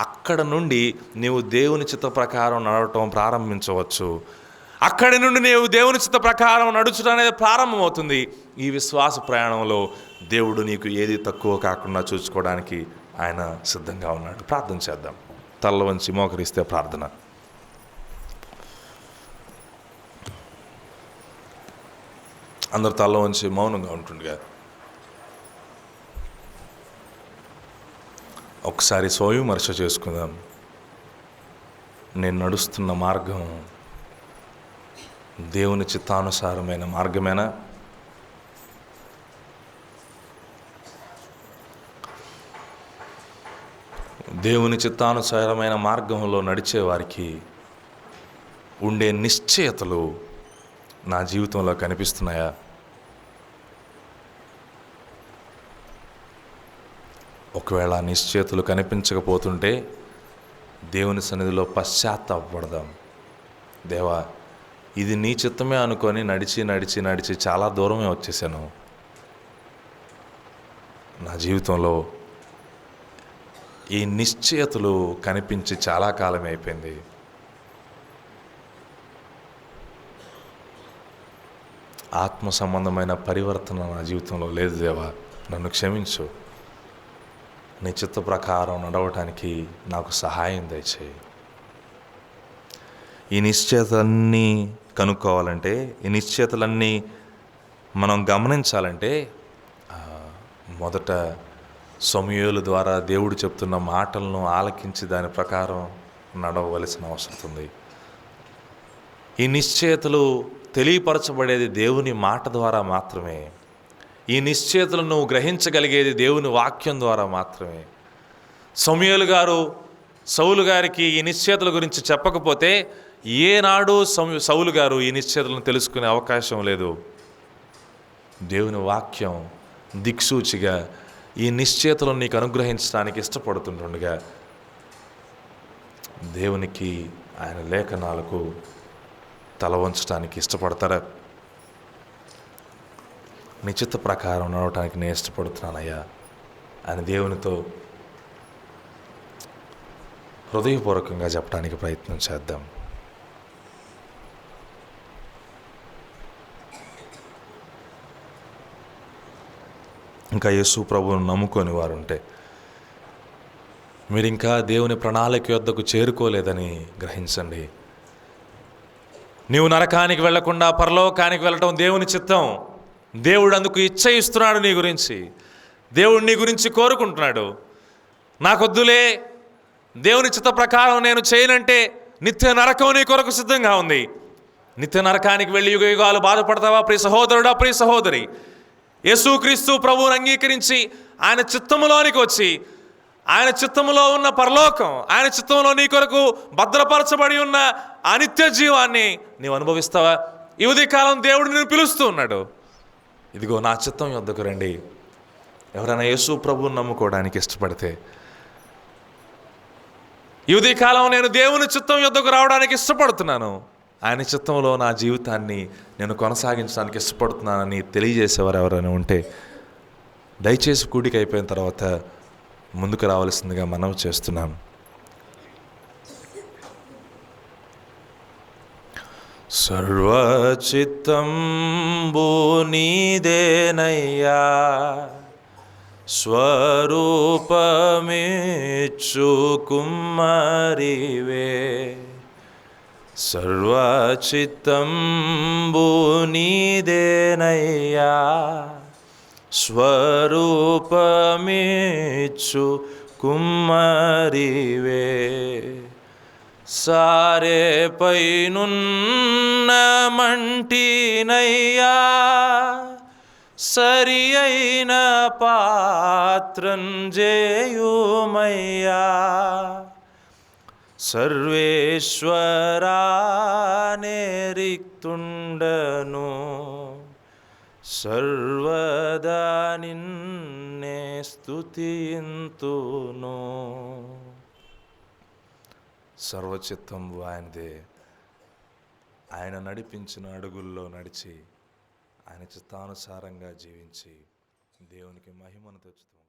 అక్కడ నుండి నీవు దేవుని చిత్త ప్రకారం నడవటం ప్రారంభించవచ్చు. అక్కడి నుండి నీవు దేవుని చిత్త ప్రకారం నడుచడం అనేది ప్రారంభమవుతుంది. ఈ విశ్వాస ప్రయాణంలో దేవుడు నీకు ఏది తక్కువ కాకుండా చూసుకోవడానికి ఆయన సిద్ధంగా ఉన్నాడు. ప్రార్థన చేద్దాం. తల్ల వంచి మోకరిస్తే ప్రార్థన. అందరు తల్ల వంచి మౌనంగా ఉంటుండగా ఒకసారి స్వయంవిమర్శ చేసుకుందాం. నేను నడుస్తున్న మార్గం దేవుని చిత్తానుసారమైన మార్గమేనా? దేవుని చిత్తానుసారమైన మార్గంలో నడిచే వారికి ఉండే నిశ్చయతలు నా జీవితంలో కనిపిస్తున్నాయా? ఒకవేళ నిశ్చయతలు కనిపించకపోతుంటే దేవుని సన్నిధిలో పశ్చాత్తాపడదాం. దేవా, ఇది నీ చిత్తమే అనుకొని నడిచి నడిచి నడిచి చాలా దూరమే వచ్చేసాను. నా జీవితంలో ఈ నిశ్చయతలు కనిపించి చాలా కాలమే అయిపోయింది. ఆత్మ సంబంధమైన పరివర్తన నా జీవితంలో లేదు. దేవా, నన్ను క్షమించు. నీ చిత్త ప్రకారం నడవటానికి నాకు సహాయం దయచేయి. ఈ నిశ్చయతలన్నీ కనుక్కోవాలంటే, ఈ నిశ్చయతలన్నీ మనం గమనించాలంటే మొదట సమూయేలు ద్వారా దేవుడు చెప్తున్న మాటలను ఆలకించి దాని ప్రకారం నడవవలసిన అవసరం ఉంది. ఈ నిశ్చయతలు తెలియపరచబడేది దేవుని మాట ద్వారా మాత్రమే. ఈ నిశ్చయతలను గ్రహించగలిగేది దేవుని వాక్యం ద్వారా మాత్రమే. సమూయేలు గారు సౌలు గారికి ఈ నిశ్చయతల గురించి చెప్పకపోతే ఏనాడు సౌలు గారు ఈ నిశ్చయతలను తెలుసుకునే అవకాశం లేదు. దేవుని వాక్యం దిక్సూచిగా ఈ నిశ్చయతలను నీకు అనుగ్రహించడానికి ఇష్టపడుతుండగా దేవునికి, ఆయన లేఖనాలకు తల వంచడానికి ఇష్టపడతారా? నిశ్చిత ప్రకారం నడవటానికి నేను ఇష్టపడుతున్నానయ్యా అని దేవునితో హృదయపూర్వకంగా చెప్పడానికి ప్రయత్నం చేద్దాం. ఇంకా యేసు ప్రభువును నమ్ముకొని వారుంటే మీరు ఇంకా దేవుని ప్రణాళిక యొద్దకు చేరుకోలేదని గ్రహించండి. నీవు నరకానికి వెళ్లకుండా పరలోకానికి వెళ్ళటం దేవుని చిత్తం. దేవుడు అందుకు ఇచ్చయిస్తున్నాడు. నీ గురించి దేవుడు నీ గురించి కోరుకుంటున్నాడు. నాకొద్దులే, దేవుని చిత్త ప్రకారం నేను చేయనంటే నిత్య నరకం నీ కొరకు సిద్ధంగా ఉంది. నిత్య నరకానికి వెళ్ళి యుగ యుగాలు బాధపడతావా ప్రియ సహోదరుడా, ప్రియ సహోదరి? యేసుక్రీస్తు ప్రభువును అంగీకరించి ఆయన చిత్తములోనికి వచ్చి, ఆయన చిత్తములో ఉన్న పరలోకం, ఆయన చిత్తంలో నీ కొరకు భద్రపరచబడి ఉన్న అనిత్య జీవాన్ని నీవు అనుభవిస్తావా? ఈ ఉదయకాలం దేవుడు నిన్ను పిలుస్తూ ఉన్నాడు. ఇదిగో నా చిత్తం యొద్దకు రండి. ఎవరైనా యేసు ప్రభువును నమ్ముకోవడానికి ఇష్టపడితే, ఈ ఉదయకాలం నేను దేవుని చిత్తం యొద్దకు రావడానికి ఇష్టపడుతున్నాను, ఆయన చిత్తంలో నా జీవితాన్ని నేను కొనసాగించడానికి ఇష్టపడుతున్నానని తెలియజేసేవారు ఎవరైనా ఉంటే దయచేసి కూడిక అయిపోయిన తర్వాత ముందుకు రావాల్సిందిగా మనవి చేస్తున్నాం. సర్వచిత్తంబు నీదేనయ్యా, స్వరూపమిచ్చు కుమ్మరివే. సర్వచిత్తంబు నీదేనయ్యా, స్వరూపమిచ్చు కుమ్మరివే. సారే పైనున్న మంటినయ్యా, సరి అయిన పాత్రం జేయుమయ్యా. సర్వేశ్వరానే రిక్తుండను, సర్వదా నిన్నే స్తుతింతును. సర్వచిత్తంబు ఆయనదే. ఆయన నడిపించిన అడుగుల్లో నడిచి ఆయన చిత్తానుసారంగా జీవించి దేవునికి మహిమను తెచ్చుతాం.